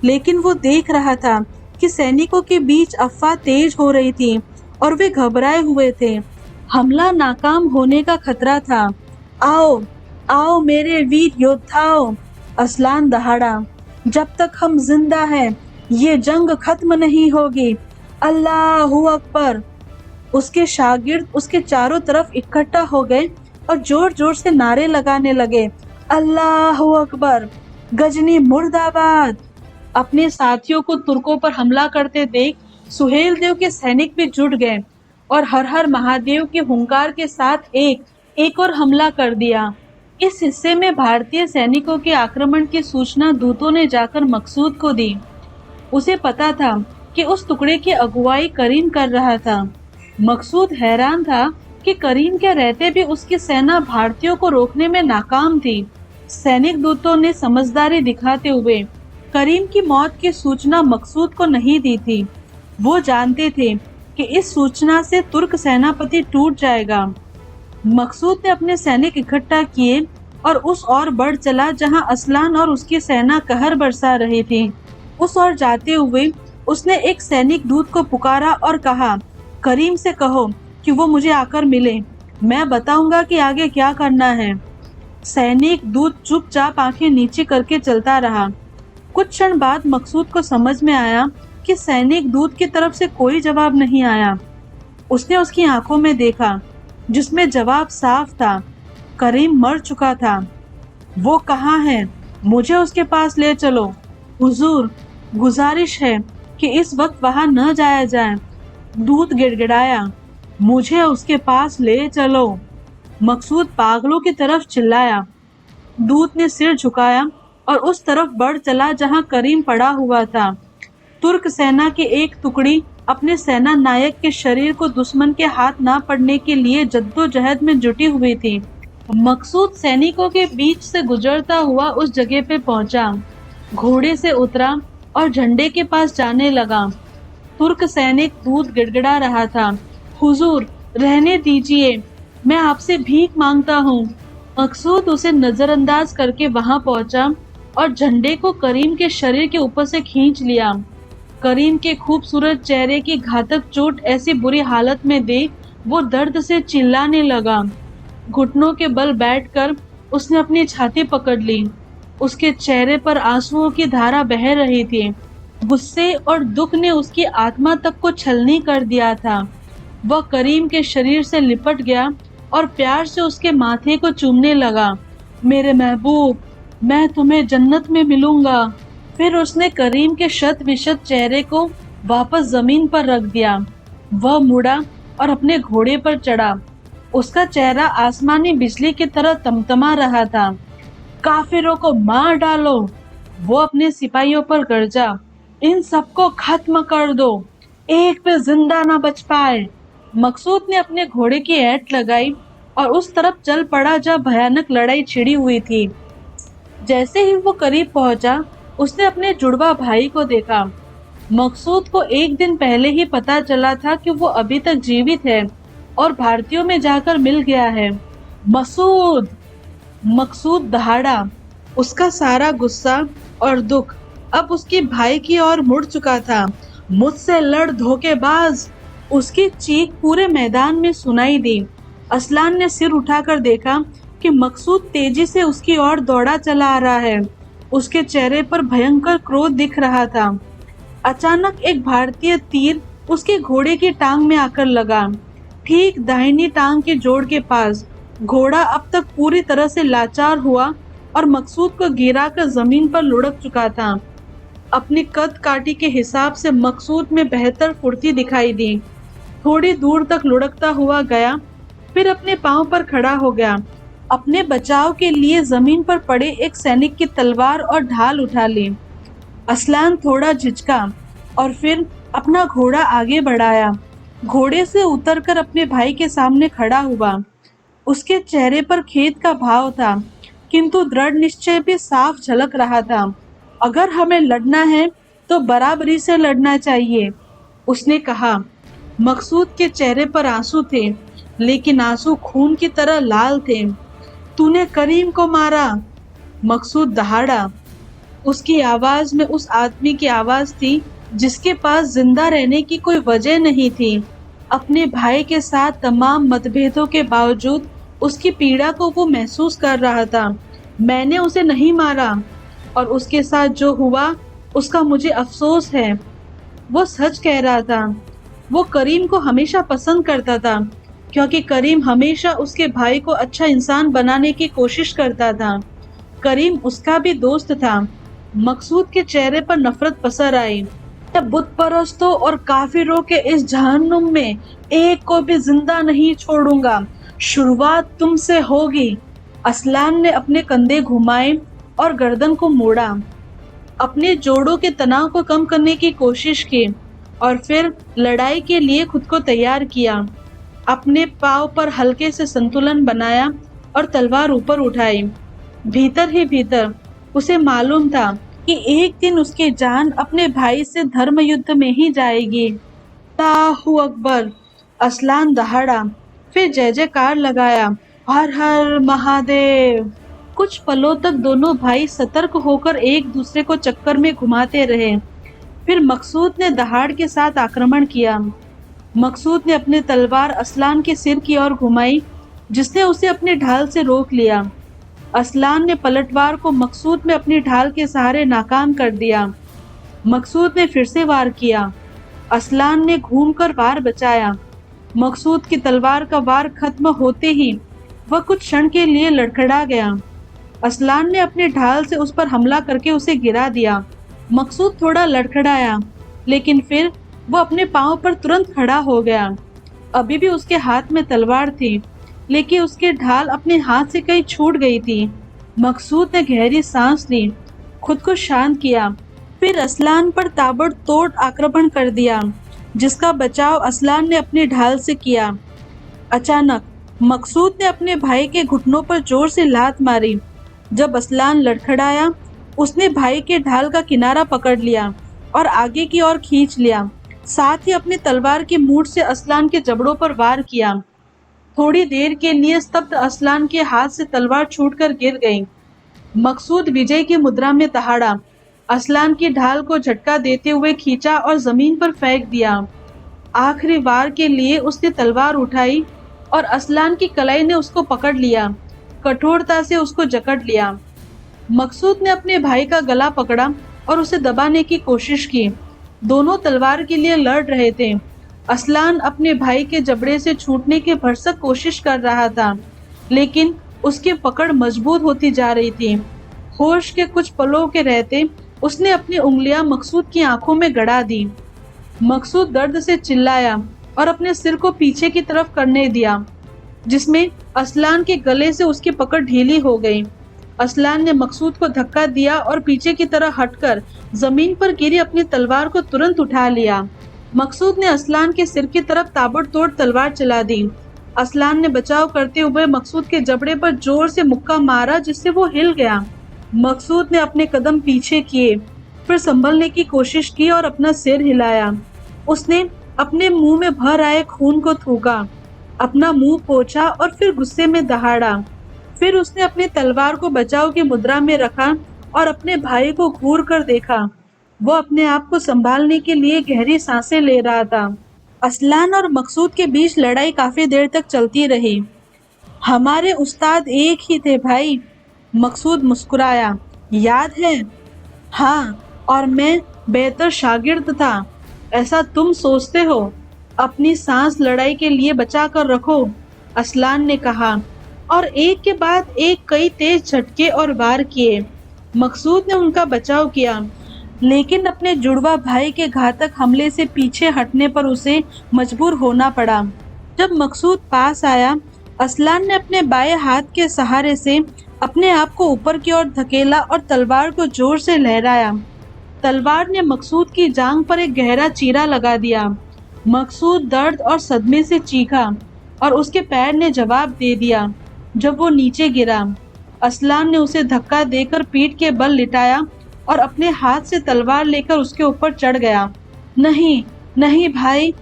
लेकिन वो देख रहा था कि सैनिकों के बीच अफवाह तेज हो रही थी और वे घबराए हुए थे। हमला नाकाम होने का खतरा था। आओ, आओ मेरे वीर योद्धाओं! असलान दहाड़ा। जब तक हम जिंदा हैं, ये जंग खत्म नहीं होगी। अल्लाहू अकबर! उसके शागिर्द उसके चारों तरफ इकट्ठा हो गए, और जोर जोर से नारे लगाने लगे, अल्लाह अकबर, गजनी मुर्दाबाद। अपने साथियों को तुर्कों पर हमला करते देख सुहेल देव के सैनिक भी जुट गए और हर हर महादेव के हुंकार के साथ एक एक और हमला कर दिया। इस हिस्से में भारतीय सैनिकों के आक्रमण की सूचना दूतों ने जाकर मकसूद को दी। उसे पता था कि उस टुकड़े की अगुवाई करीम कर रहा था। मकसूद हैरान था कि करीम के रहते भी उसकी सेना भारतीयों को रोकने में नाकाम थी। सैनिक दूतों ने समझदारी दिखाते हुए करीम की मौत की सूचना मकसूद को नहीं दी थी। वो जानते थे कि इस सूचना से तुर्क सेनापति टूट जाएगा। मकसूद ने अपने सैनिक इकट्ठा किए और उस ओर बढ़ चला जहां असलान और उसकी सेना कहर बरसा रही थी। उस ओर जाते हुए उसने एक सैनिक दूत को पुकारा और कहा, करीम से कहो कि वो मुझे आकर मिले, मैं बताऊंगा कि आगे क्या करना है। सैनिक दूत चुपचाप आंखें नीचे करके चलता रहा। कुछ क्षण बाद मकसूद को समझ में आया कि सैनिक दूत की तरफ से कोई जवाब नहीं आया। उसने उसकी आंखों में देखा जिसमें जवाब साफ था, करीम मर चुका था। वो कहाँ है? मुझे उसके पास ले चलो। हुजूर, गुजारिश है कि इस वक्त वहां न जाया जाए। दूत गिड़गिड़ाया, मुझे उसके पास ले चलो। मकसूद पागलों की तरफ चिल्लाया। दूत ने सिर झुकाया और उस तरफ बढ़ चला जहां करीम पड़ा हुआ था। तुर्क सेना की एक टुकड़ी अपने सेना नायक के शरीर को दुश्मन के हाथ ना पड़ने के लिए जद्दोजहद में जुटी हुई थी। मकसूद सैनिकों के बीच से गुजरता हुआ उस जगह पे पहुंचा, घोड़े से उतरा और झंडे के पास जाने लगा। तुर्क सैनिक दूत गिड़गिड़ा रहा था, हुजूर रहने दीजिए, मैं आपसे भीख मांगता हूँ। मकसूद उसे नजरअंदाज करके वहां पहुंचा और झंडे को करीम के शरीर के ऊपर से खींच लिया। करीम के खूबसूरत चेहरे की घातक चोट ऐसी बुरी हालत में देख वो दर्द से चिल्लाने लगा। घुटनों के बल बैठकर उसने अपनी छाती पकड़ ली। उसके चेहरे पर आंसुओं की धारा बह रही थी। गुस्से और दुख ने उसकी आत्मा तक को छलनी कर दिया था। वह करीम के शरीर से लिपट गया और प्यार से उसके माथे को चूमने लगा। मेरे महबूब, मैं तुम्हें जन्नत में मिलूंगा। फिर उसने करीम के शत विशत चेहरे को वापस जमीन पर रख दिया। वह मुड़ा और अपने घोड़े पर चढ़ा। उसका चेहरा आसमानी बिजली की तरह तमतमा रहा था। काफिरों को मार डालो, वो अपने सिपाहियों पर गरजा। इन सबको खत्म कर दो, एक भी जिंदा ना बच पाए। मकसूद ने अपने घोड़े की ऐंठ लगाई और उस तरफ चल पड़ा जहाँ भयानक लड़ाई छिड़ी हुई थी। जैसे ही वो करीब पहुंचा, उसने अपने जुड़वा भाई को देखा। मकसूद को एक दिन पहले ही पता चला था कि वो अभी तक जीवित है और भारतीयों में जाकर मिल गया है। मसूद! मकसूद दहाड़ा। उसका सारा गुस्सा और दुख अब उसके भाई की ओर मुड़ चुका था। मुझसे लड़ धोखेबाज! उसकी चीख पूरे मैदान में सुनाई दी। असलान ने सिर उठाकर देखा कि मकसूद तेजी से उसकी ओर दौड़ा चला आ रहा है। उसके चेहरे पर भयंकर क्रोध दिख रहा था। अचानक एक भारतीय तीर उसके घोड़े की टांग में आकर लगा, ठीक दाहिनी टांग के जोड़ के पास। घोड़ा अब तक पूरी तरह से लाचार हुआ और मकसूद को गिराकर जमीन पर लुढ़क चुका था। अपनी कद काठी के हिसाब से मकसूद में बेहतर फुर्ती दिखाई दी। थोड़ी दूर तक लुढ़कता हुआ गया, फिर अपने पांव पर खड़ा हो गया। अपने बचाव के लिए जमीन पर पड़े एक सैनिक की तलवार और ढाल उठा ली। असलान थोड़ा झिझका और फिर अपना घोड़ा आगे बढ़ाया। घोड़े से उतरकर अपने भाई के सामने खड़ा हुआ। उसके चेहरे पर खेद का भाव था, किंतु दृढ़ निश्चय भी साफ झलक रहा था। अगर हमें लड़ना है तो बराबरी से लड़ना चाहिए, उसने कहा। मकसूद के चेहरे पर आंसू थे, लेकिन आंसू खून की तरह लाल थे। तूने करीम को मारा, मकसूद दहाड़ा। उसकी आवाज में उस आदमी की आवाज थी जिसके पास जिंदा रहने की कोई वजह नहीं थी। अपने भाई के साथ तमाम मतभेदों के बावजूद उसकी पीड़ा को वो महसूस कर रहा था। मैंने उसे नहीं मारा और उसके साथ जो हुआ उसका मुझे अफसोस है। वो सच कह रहा था। वो करीम को हमेशा पसंद करता था, क्योंकि करीम हमेशा उसके भाई को अच्छा इंसान बनाने की कोशिश करता था। करीम उसका भी दोस्त था। मकसूद के चेहरे पर नफरत पसर आई। मैं बुत परस्तों और काफिरों के इस जहन्नुम में एक को भी जिंदा नहीं छोड़ूंगा। शुरुआत तुमसे होगी। असलान ने अपने कंधे घुमाए और गर्दन को मोड़ा, अपने जोड़ों के तनाव को कम करने की कोशिश की और फिर लड़ाई के लिए खुद को तैयार किया। अपने पाँव पर हल्के से संतुलन बनाया और तलवार ऊपर उठाई। भीतर ही भीतर उसे मालूम था कि एक दिन उसकी जान अपने भाई से धर्म युद्ध में ही जाएगी। अल्लाहु अकबर! असलान दहाड़ा, फिर जय जयकार लगाया, हर हर महादेव। कुछ पलों तक दोनों भाई सतर्क होकर एक दूसरे को चक्कर में घुमाते रहे। फिर मकसूद ने दहाड़ के साथ आक्रमण किया। मकसूद ने अपनी तलवार असलान के सिर की ओर घुमाई, जिसने उसे अपने ढाल से रोक लिया। असलान ने पलटवार को मकसूद में अपनी ढाल के सहारे नाकाम कर दिया। मकसूद ने फिर से वार किया। असलान ने घूमकर वार बचाया। मकसूद की तलवार का वार खत्म होते ही वह कुछ क्षण के लिए लड़खड़ा गया। असलान ने अपने ढाल से उस पर हमला करके उसे गिरा दिया। मकसूद थोड़ा लड़खड़ाया, लेकिन फिर वो अपने पांव पर तुरंत खड़ा हो गया। अभी भी उसके हाथ में तलवार थी, लेकिन उसकी ढाल अपने हाथ से कहीं छूट गई थी। मकसूद ने गहरी सांस ली, खुद को शांत किया, फिर असलान पर ताबड़तोड़ आक्रमण कर दिया, जिसका बचाव असलान ने अपनी ढाल से किया। अचानक मकसूद ने अपने भाई के घुटनों पर जोर से लात मारी। जब असलान लड़खड़ाया, उसने भाई के ढाल का किनारा पकड़ लिया और आगे की ओर खींच लिया। साथ ही अपनी तलवार की मूठ से असलान के जबड़ों पर वार किया। थोड़ी देर के लिए स्तब्ध असलान के हाथ से तलवार छूटकर गिर गई। मकसूद विजय की मुद्रा में दहाड़ा, असलान की ढाल को झटका देते हुए खींचा और जमीन पर फेंक दिया। आखिरी वार के लिए उसने तलवार उठाई और असलान की कलाई ने उसको पकड़ लिया, कठोरता से उसको जकड़ लिया। मकसूद ने अपने भाई का गला पकड़ा और उसे दबाने की कोशिश की। दोनों तलवार के लिए लड़ रहे थे। असलान अपने भाई के जबड़े से छूटने की भरसक कोशिश कर रहा था, लेकिन उसकी पकड़ मजबूत होती जा रही थी। होश के कुछ पलों के रहते उसने अपनी उंगलियां मकसूद की आंखों में गड़ा दी। मकसूद दर्द से चिल्लाया और अपने सिर को पीछे की तरफ करने दिया, जिसमें असलान के गले से उसकी पकड़ ढीली हो गई। असलान ने मकसूद को धक्का दिया और पीछे की तरह हटकर जमीन पर गिरी अपनी तलवार को तुरंत उठा लिया। मकसूद ने असलान के सिर की तरफ ताबड़तोड़ तलवार चला दी। असलान ने बचाव करते हुए मकसूद के जबड़े पर जोर से मुक्का मारा, जिससे वो हिल गया। मकसूद ने अपने कदम पीछे किए, फिर संभलने की कोशिश की और अपना सिर हिलाया। उसने अपने मुंह में भर आए खून को थूका, अपना मुंह पोंछा और फिर गुस्से में दहाड़ा। फिर उसने अपनी तलवार को बचाव की मुद्रा में रखा और अपने भाई को घूर कर देखा। वो अपने आप को संभालने के लिए गहरी सांसें ले रहा था। असलान और मकसूद के बीच लड़ाई काफी देर तक चलती रही। हमारे उस्ताद एक ही थे भाई, मकसूद मुस्कुराया। याद है? हाँ, और मैं बेहतर शागिर्द था, ऐसा तुम सोचते हो? अपनी सांस लड़ाई के लिए बचा कर रखो, असलान ने कहा, और एक के बाद एक कई तेज झटके और वार किए। मकसूद ने उनका बचाव किया, लेकिन अपने जुड़वा भाई के घातक हमले से पीछे हटने पर उसे मजबूर होना पड़ा। जब मकसूद पास आया, असलान ने अपने बाएं हाथ के सहारे से अपने आप को ऊपर की ओर धकेला और तलवार को जोर से लहराया। तलवार ने मकसूद की जांघ पर एक गहरा चीरा लगा दिया। मकसूद दर्द और सदमे से चीखा और उसके पैर ने जवाब दे दिया। जब वो नीचे गिरा, असलान ने उसे धक्का देकर पीठ के बल लिटाया और अपने हाथ से तलवार लेकर उसके ऊपर चढ़ गया। नहीं, नहीं भाई,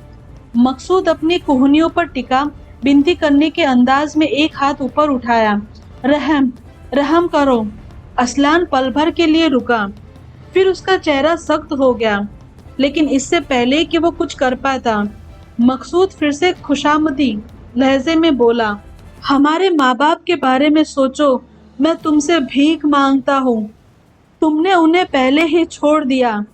मकसूद अपनी कोहनियों पर टिका, विनती करने के अंदाज में एक हाथ ऊपर उठाया। रहम, रहम करो। असलान पल भर के लिए रुका, फिर उसका चेहरा सख्त हो गया, लेकिन इससे पहले कि वो कुछ कर पाता, मकसूद फिर से खुशामदी लहजे में बोला, हमारे माँ बाप के बारे में सोचो, मैं तुमसे भीख मांगता हूँ। तुमने उन्हें पहले ही छोड़ दिया,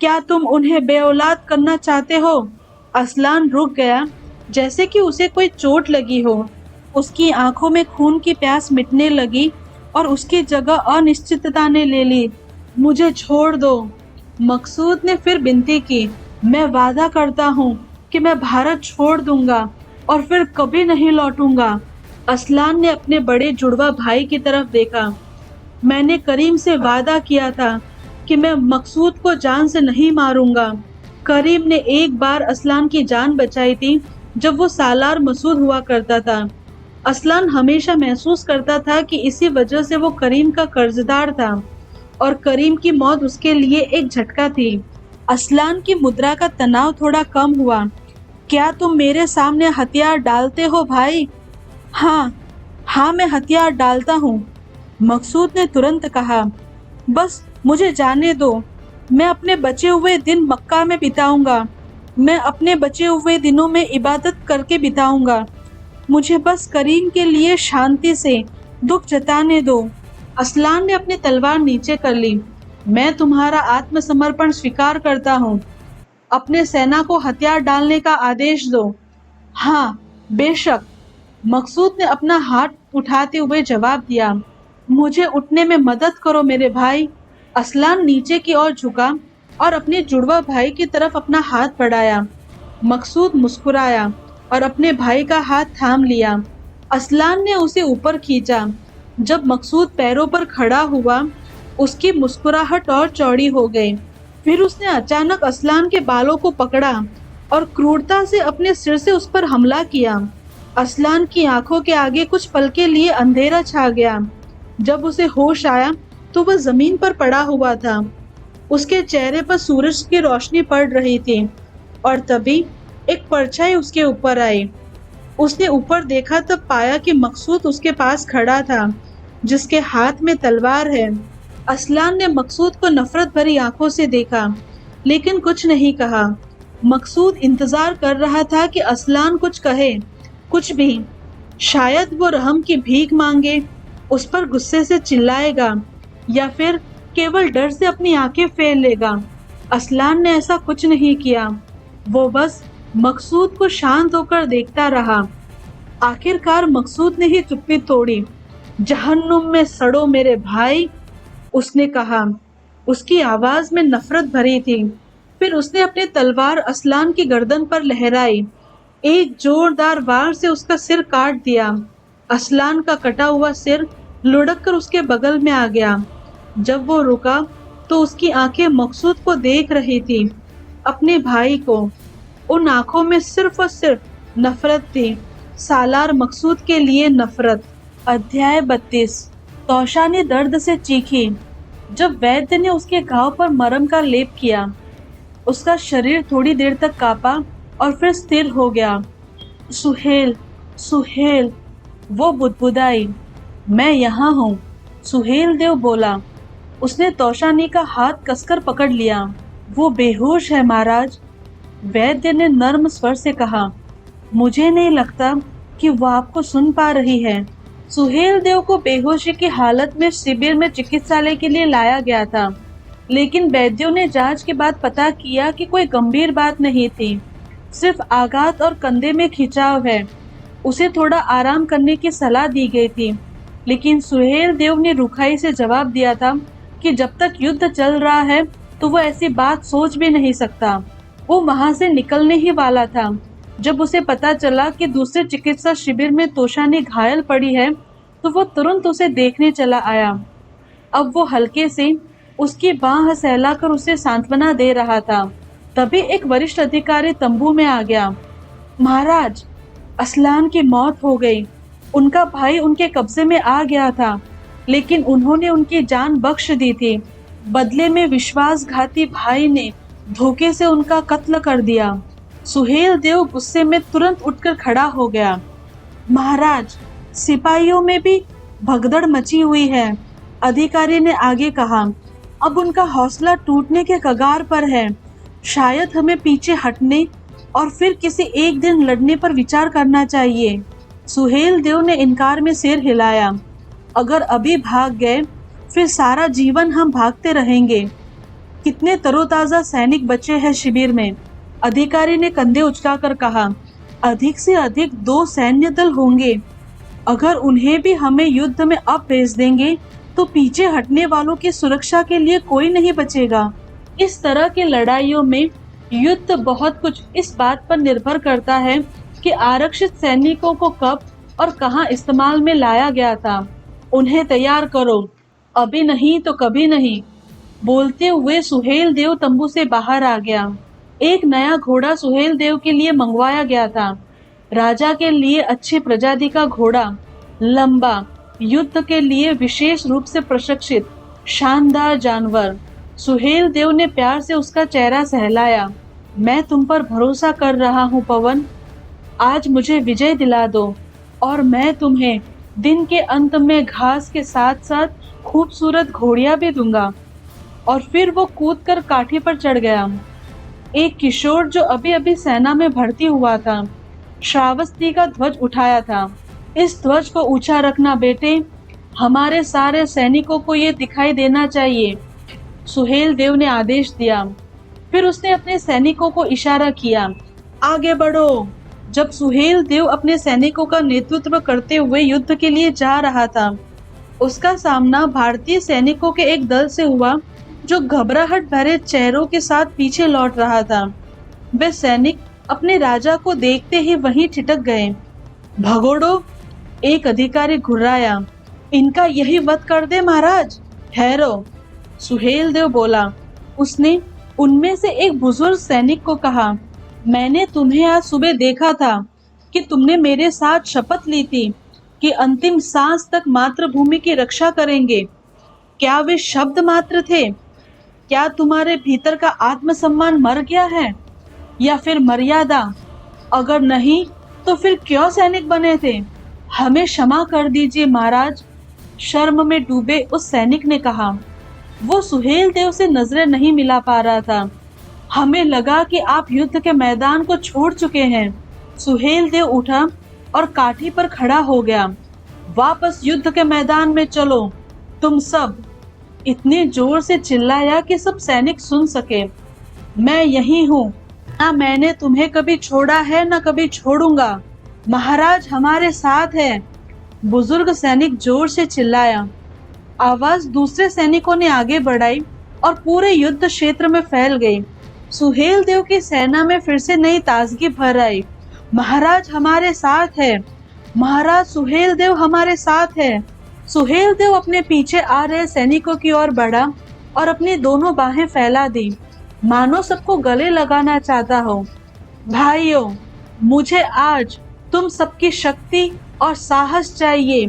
क्या तुम उन्हें बेऔलाद करना चाहते हो? असलान रुक गया, जैसे कि उसे कोई चोट लगी हो। उसकी आंखों में खून की प्यास मिटने लगी और उसकी जगह अनिश्चितता ने ले ली। मुझे छोड़ दो, मकसूद ने फिर विनती की। मैं वादा करता हूँ कि मैं भारत छोड़ दूंगा और फिर कभी नहीं लौटूंगा। असलान ने अपने बड़े जुड़वा भाई की तरफ देखा। मैंने करीम से वादा किया था कि मैं मकसूद को जान से नहीं मारूंगा। करीम ने एक बार असलान की जान बचाई थी जब वो सालार मसूद हुआ करता था। असलान हमेशा महसूस करता था कि इसी वजह से वो करीम का कर्जदार था और करीम की मौत उसके लिए एक झटका थी। असलान की मुद्रा का तनाव थोड़ा कम हुआ। क्या तुम मेरे सामने हथियार डालते हो भाई? हाँ, हाँ मैं हथियार डालता हूँ, मकसूद ने तुरंत कहा। बस मुझे जाने दो। मैं अपने बचे हुए दिन मक्का में बिताऊंगा। मैं अपने बचे हुए दिनों में इबादत करके बिताऊंगा। मुझे बस करीम के लिए शांति से दुख जताने दो। असलान ने अपनी तलवार नीचे कर ली। मैं तुम्हारा आत्मसमर्पण स्वीकार करता हूँ। अपने सेना को हथियार डालने का आदेश दो। हाँ, बेशक, मकसूद ने अपना हाथ उठाते हुए जवाब दिया। मुझे उठने में मदद करो मेरे भाई। असलान नीचे की ओर झुका और अपने जुड़वा भाई की तरफ अपना हाथ बढ़ाया। मकसूद मुस्कुराया और अपने भाई का हाथ थाम लिया। असलान ने उसे ऊपर खींचा। जब मकसूद पैरों पर खड़ा हुआ, उसकी मुस्कुराहट और चौड़ी हो गई। फिर उसने अचानक असलान के बालों को पकड़ा और क्रूरता से अपने सिर से उस पर हमला किया। असलान की आंखों के आगे कुछ पल के लिए अंधेरा छा गया। जब उसे होश आया तो वह जमीन पर पड़ा हुआ था। उसके चेहरे पर सूरज की रोशनी पड़ रही थी और तभी एक परछाई उसके ऊपर आई। उसने ऊपर देखा तब पाया कि मकसूद उसके पास खड़ा था, जिसके हाथ में तलवार है। असलान ने मकसूद को नफरत भरी आंखों से देखा, लेकिन कुछ नहीं कहा। मकसूद इंतजार कर रहा था कि असलान कुछ कहे, कुछ भी। शायद वो रहम की भीख मांगे, उस पर गुस्से से चिल्लाएगा या फिर केवल डर से अपनी आंखें फेर लेगा। असलान ने ऐसा कुछ नहीं किया। वो बस मकसूद को शांत होकर देखता रहा। आखिरकार मकसूद ने ही चुप्पी तोड़ी। जहन्नुम में सड़ो मेरे भाई, उसने कहा। उसकी आवाज में नफरत भरी थी। फिर उसने अपनी तलवार असलान की गर्दन पर लहराई। एक जोरदार वार से उसका सिर काट दिया। असलान का कटा हुआ सिर लुढ़क कर उसके बगल में आ गया। जब वो रुका तो उसकी आंखें मकसूद को देख रही थी, अपने भाई को। उन आंखों में सिर्फ और सिर्फ नफरत थी, सालार मकसूद के लिए नफरत। अध्याय 32। तौशा ने दर्द से चीखी। जब वैद्य ने उसके घाव पर मरहम का लेप किया, उसका शरीर थोड़ी देर तक कांपा और फिर स्थिर हो गया। सुहेल, सुहेल, वो बुदबुदाई। मैं यहाँ हूँ, सुहेल देव बोला। उसने तौशानी का हाथ कसकर पकड़ लिया। वो बेहोश है महाराज, वैद्य ने नर्म स्वर से कहा। मुझे नहीं लगता कि वो आपको सुन पा रही है। सुहेल देव को बेहोशी की हालत में शिविर में चिकित्सालय के लिए लाया गया था, लेकिन वैद्यों ने जांच के बाद पता किया कि कोई गंभीर बात नहीं थी, सिर्फ आघात और कंधे में खिंचाव है। उसे थोड़ा आराम करने की सलाह दी गई थी, लेकिन सुहेल देव ने रुखाई से जवाब दिया था कि जब तक युद्ध चल रहा है तो वो ऐसी बात सोच भी नहीं सकता। वो वहां से निकलने ही वाला था जब उसे पता चला कि दूसरे चिकित्सा शिविर में तोशानी घायल पड़ी है, तो वो तुरंत उसे देखने चला आया। अब वो हल्के से उसकी बांह सहलाकर उसे सांत्वना दे रहा था। तभी एक वरिष्ठ अधिकारी तंबू में आ गया। महाराज, असलान की मौत हो गई। उनका भाई उनके कब्जे में आ गया था, लेकिन उन्होंने उनकी जान बख्श दी थी। बदले में विश्वासघाती भाई ने धोखे से उनका कत्ल कर दिया। सुहेल देव गुस्से में तुरंत उठकर खड़ा हो गया। महाराज, सिपाहियों में भी भगदड़ मची हुई है, अधिकारी ने आगे कहा। अब उनका हौसला टूटने के कगार पर है। शायद हमें पीछे हटने और फिर किसी एक दिन लड़ने पर विचार करना चाहिए। सुहेल देव ने इनकार में सिर हिलाया। अगर अभी भाग गए फिर सारा जीवन हम भागते रहेंगे। कितने तरोताजा सैनिक बचे हैं शिविर में, अधिकारी ने कंधे उचकाकर कहा। अधिक से अधिक 2 सैन्य दल होंगे। अगर उन्हें भी हमें युद्ध में अब भेज देंगे तो पीछे हटने वालों की सुरक्षा के लिए कोई नहीं बचेगा। इस तरह की लड़ाइयों में युद्ध बहुत कुछ इस बात पर निर्भर करता है कि आरक्षित सैनिकों को कब और कहां इस्तेमाल में लाया गया था। उन्हें तैयार करो, अभी नहीं तो कभी नहीं। बोलते हुए सुहेल देव तंबू से बाहर आ गया। एक नया घोड़ा सुहेल देव के लिए मंगवाया गया था। राजा के लिए अच्छी प्रजाति का घोड़ा, लंबा, युद्ध के लिए विशेष रूप से प्रशिक्षित, शानदार जानवर। सुहेल देव ने प्यार से उसका चेहरा सहलाया। मैं तुम पर भरोसा कर रहा हूँ पवन, आज मुझे विजय दिला दो और मैं तुम्हें दिन के अंत में घास के साथ साथ खूबसूरत घोड़ियां भी दूंगा। और फिर वो कूदकर काठी पर चढ़ गया। एक किशोर जो अभी अभी सेना में भर्ती हुआ था, श्रावस्ती का ध्वज उठाया था। इस ध्वज को ऊंचा रखना बेटे, हमारे सारे सैनिकों को ये दिखाई देना चाहिए, सुहेल देव ने आदेश दिया। फिर उसने अपने सैनिकों को इशारा किया, आगे बढ़ो। जब सुहेल देव अपने सैनिकों का नेतृत्व करते हुए युद्ध के लिए जा रहा था, उसका सामना भारतीय सैनिकों के एक दल से हुआ जो घबराहट भरे चेहरों के साथ पीछे लौट रहा था। वे सैनिक अपने राजा को देखते ही वहीं ठिठक गए। भगोड़ो, एक अधिकारी घुर्राया। इनका यही वध कर दे महाराज। ठहरो, सुहेल देव बोला। उसने उनमें से एक बुजुर्ग सैनिक को कहा, मैंने तुम्हें आज सुबह देखा था कि तुमने मेरे साथ शपथ ली थी कि अंतिम सांस तक मातृभूमि की रक्षा करेंगे। क्या वे शब्द मात्र थे? क्या तुम्हारे भीतर का आत्मसम्मान मर गया है या फिर मर्यादा? अगर नहीं तो फिर क्यों सैनिक बने थे? हमें क्षमा कर दीजिए महाराज, शर्म में डूबे उस सैनिक ने कहा। वो सुहेल देव से नजरें नहीं मिला पा रहा था। हमें लगा कि आप युद्ध के मैदान को छोड़ चुके हैं। सुहेल देव उठा और काठी पर खड़ा हो गया। वापस युद्ध के मैदान में चलो, तुम सब। इतने जोर से चिल्लाया कि सब सैनिक सुन सके। मैं यही हूँ, ना मैंने तुम्हें कभी छोड़ा है ना कभी छोड़ूंगा। महाराज हमारे साथ है, बुजुर्ग सैनिक जोर से चिल्लाया। आवाज दूसरे सैनिकों ने आगे बढ़ाई और पूरे युद्ध क्षेत्र में फैल गई। सुहेल देव की सेना में फिर से नई ताजगी भर आई। महाराज हमारे साथ है, महाराज सुहेल देव हमारे साथ है। सुहेल देव अपने पीछे आ रहे सैनिकों की ओर बढ़ा और अपनी दोनों बाहें फैला दी, मानो सबको गले लगाना चाहता हो। भाइयों, मुझे आज तुम सबकी शक्ति और साहस चाहिए।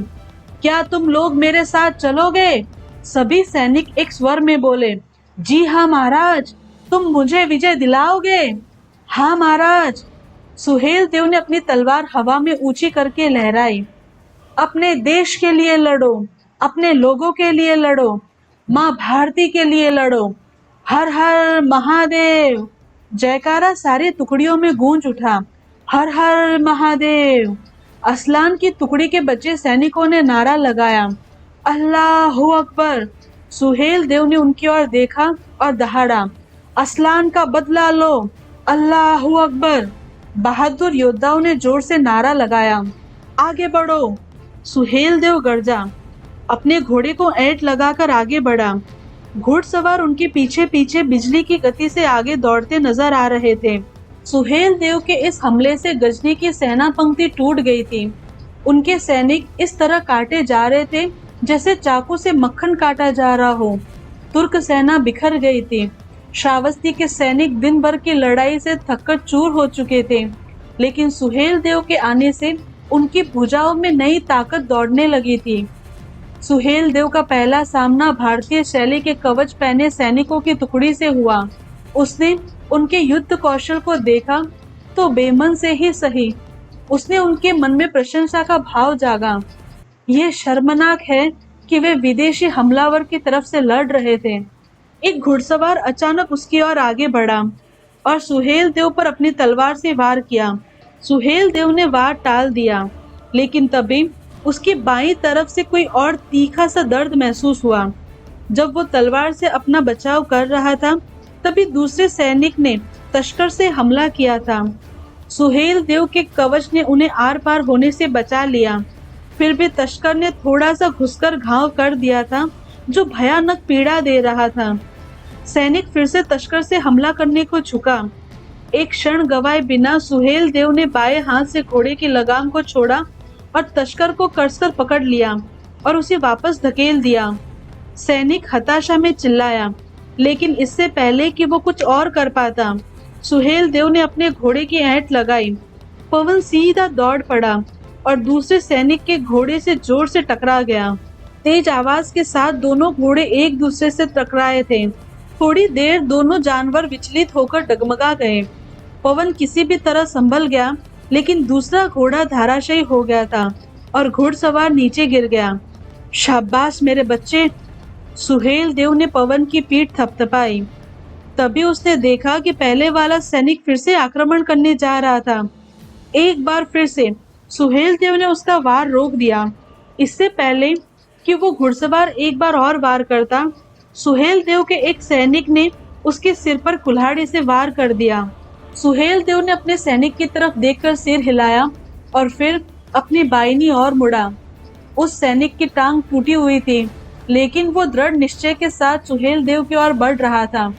क्या तुम लोग मेरे साथ चलोगे? सभी सैनिक एक स्वर में बोले, जी हाँ महाराज, तुम मुझे विजय दिलाओगे? हाँ महाराज। सुहेल देव ने अपनी तलवार हवा में ऊंची करके लहराई। अपने देश के लिए लड़ो, अपने लोगों के लिए लड़ो, माँ भारती के लिए लड़ो। हर हर महादेव। जयकारा सारी टुकड़ियों में गूंज उठा। हर हर महादेव। असलान की टुकड़ी के बचे सैनिकों ने नारा लगाया, अल्लाहू अकबर। सुहेल देव ने उनकी ओर देखा और दहाड़ा, असलान का बदला लो, अल्लाहू अकबर। बहादुर योद्धाओं ने जोर से नारा लगाया, आगे बढ़ो। सुहेल देव गर्जा, अपने घोड़े को ऐंठ लगाकर आगे बढ़ा। घुड़सवार उनके पीछे पीछे बिजली की गति से आगे दौड़ते नजर आ रहे थे। सुहेल देव के इस हमले से गजनी की सेना पंक्ति टूट गई थी। उनके सैनिक इस तरह काटे जा रहे थे जैसे चाकू से मक्खन काटा जा रहा हो। तुर्क सेना बिखर गई थी। श्रावस्ती के सैनिक दिन भर की लड़ाई से थककर चूर हो चुके थे, लेकिन सुहेल देव के आने से उनकी भुजाओं में नई ताकत दौड़ने लगी थी। सुहेल देव का पहला सामना भारतीय शैली के कवच पहने सैनिकों की टुकड़ी से हुआ। उसने उनके युद्ध कौशल को देखा तो बेमन से ही सही, उसने उनके मन में प्रशंसा का भाव जागा। यह शर्मनाक है कि वे विदेशी हमलावर की तरफ से लड़ रहे थे। एक घुड़सवार अचानक उसकी ओर आगे बढ़ा और सुहेल देव पर अपनी तलवार से वार किया। सुहेल देव ने वार टाल दिया, लेकिन तभी उसकी बाईं तरफ से कोई और तीखा सा दर्द महसूस हुआ। जब वो तलवार से अपना बचाव कर रहा था, तभी दूसरे सैनिक ने तश्कर से हमला किया था। सुहेल देव के कवच ने उन्हें आर पार होने से बचा लिया। फिर भी तस्कर ने थोड़ा सा घुसकर घाव कर दिया था जो भयानक पीड़ा दे रहा था। सैनिक फिर से तस्कर से हमला करने को झुका। एक क्षण गवाए बिना सुहेल देव ने बाएं हाथ से घोड़े की लगाम को छोड़ा और तस्कर को कसकर पकड़ लिया और उसे वापस धकेल दिया। सैनिक हताशा में चिल्लाया, लेकिन इससे पहले कि वो कुछ और कर पाता, सुहेल देव ने अपने घोड़े की ऐंठ लगाई। पवन सीधा दौड़ पड़ा और दूसरे सैनिक के घोड़े से जोर से टकरा गया। तेज आवाज के साथ दोनों घोड़े एक दूसरे से टकराए थे। थोड़ी देर दोनों जानवर विचलित होकर डगमगा गए। पवन किसी भी तरह संभल गया, लेकिन दूसरा घोड़ा धराशायी हो गया था और घुड़सवार नीचे गिर गया। शाबाश मेरे बच्चे, सुहेल देव ने पवन की पीठ थपथपाई। तभी उसने देखा कि पहले वाला सैनिक फिर से आक्रमण करने जा रहा था। एक बार फिर से सुहेल देव ने उसका वार रोक दिया। इससे पहले कि वो घुड़सवार एक बार और वार करता, सुहेल देव के एक सैनिक ने उसके सिर पर कुल्हाड़ी से वार कर दिया। सुहेल देव ने अपने सैनिक की तरफ देखकर सिर हिलाया और फिर अपनी बाईनी ओर मुड़ा। उस सैनिक की टांग टूटी हुई थी, लेकिन वो दृढ़ निश्चय के साथ सुहेल देव की ओर बढ़ रहा था।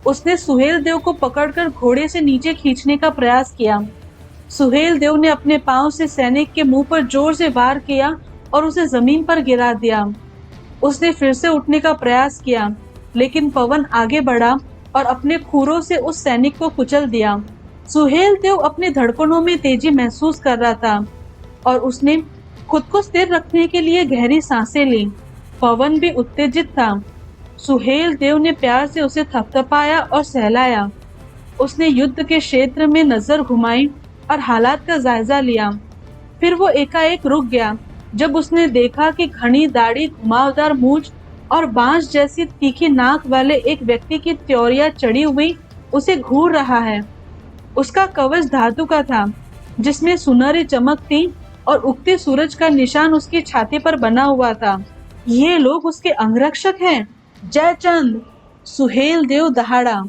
उसने सुहेल देव को पकड़कर घोड़े से नीचे खींचने का प्रयास किया। सुहेल देव ने अपने पांव से सैनिक के मुंह पर जोर से वार किया और उसे जमीन पर गिरा दिया। उसने फिर से उठने का प्रयास किया, लेकिन पवन आगे बढ़ा और अपने खूरों से उस सैनिक को कुचल दिया। सुहेल देव अपनी धड़कनों में तेजी महसूस कर रहा था और उसने खुद को स्थिर रखने के लिए गहरी सांसें ली। पवन भी उत्तेजित था। सुहेल देव ने प्यार से उसे थपथपाया और सहलाया। उसने युद्ध के क्षेत्र में नजर घुमाई और हालात का जायजा लिया। फिर वो एकाएक रुक गया जब उसने देखा कि घनी दाढ़ी, घुमावदार मूंछ और बांस जैसी तीखी नाक वाले एक व्यक्ति की त्योरिया चढ़ी हुई उसे घूर रहा है। उसका कवच धातु का था, जिसमें सुनहरी चमक थी और उगते सूरज का निशान उसकी छाती पर बना हुआ था। ये लोग उसके अंगरक्षक हैं। जयचंद! सुहेल देव दहाड़ा।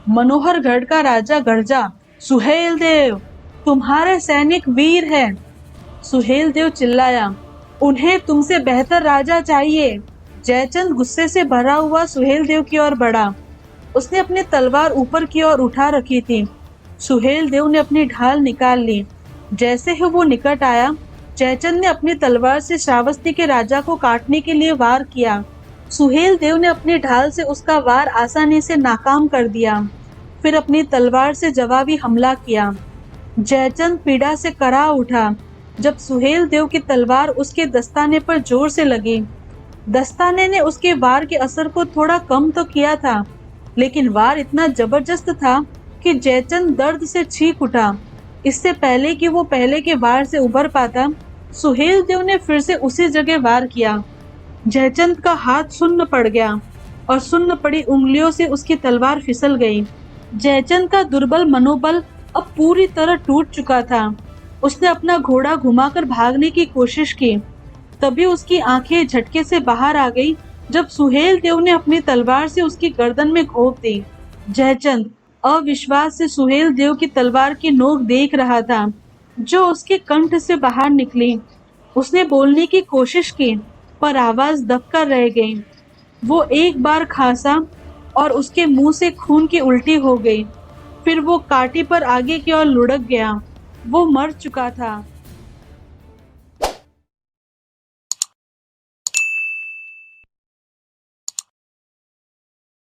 मनोहरगढ़ का राजा गर्जा, सुहेल देव, तुम्हारे सैनिक वीर हैं। सुहेल देव चिल्लाया, उन्हें तुमसे बेहतर राजा चाहिए। जयचंद गुस्से से भरा हुआ सुहेल देव की ओर बढ़ा। उसने अपनी तलवार ऊपर की ओर उठा रखी थी। सुहेल देव ने अपनी ढाल निकाल ली। जैसे ही वो निकट आया, जयचंद ने अपनी तलवार से श्रावस्ती के राजा को काटने के लिए वार किया। सुहेल देव ने अपनी ढाल से उसका वार आसानी से नाकाम कर दिया। फिर अपनी तलवार से जवाबी हमला किया। जयचंद पीड़ा से करा उठा जब सुहेल देव की तलवार उसके दस्ताने पर जोर से लगी। दस्ताने ने उसके वार के असर को थोड़ा कम तो किया था, लेकिन वार इतना जबरदस्त था कि जयचंद दर्द से चीख उठा। इससे पहले कि वो पहले के वार से उबर पाता, सुहेल देव ने फिर से उसी जगह वार किया। जयचंद का हाथ सुन्न पड़ गया और सुन्न पड़ी उंगलियों से उसकी तलवार फिसल गई। जयचंद का दुर्बल मनोबल अब पूरी तरह टूट चुका था। उसने अपना घोड़ा घुमाकर भागने की कोशिश की। तभी उसकी आंखें झटके से बाहर आ गई जब सुहेल देव ने अपनी तलवार से उसकी गर्दन में घोंप दी। जयचंद अविश्वास से सुहेल देव की तलवार की नोक देख रहा था, जो उसके कंठ से बाहर निकली। उसने बोलने की कोशिश की, पर आवाज दबकर रह गई। वो एक बार खांसा और उसके मुंह से खून की उल्टी हो गई। फिर वो काठी पर आगे की ओर लुढ़क गया। वो मर चुका था।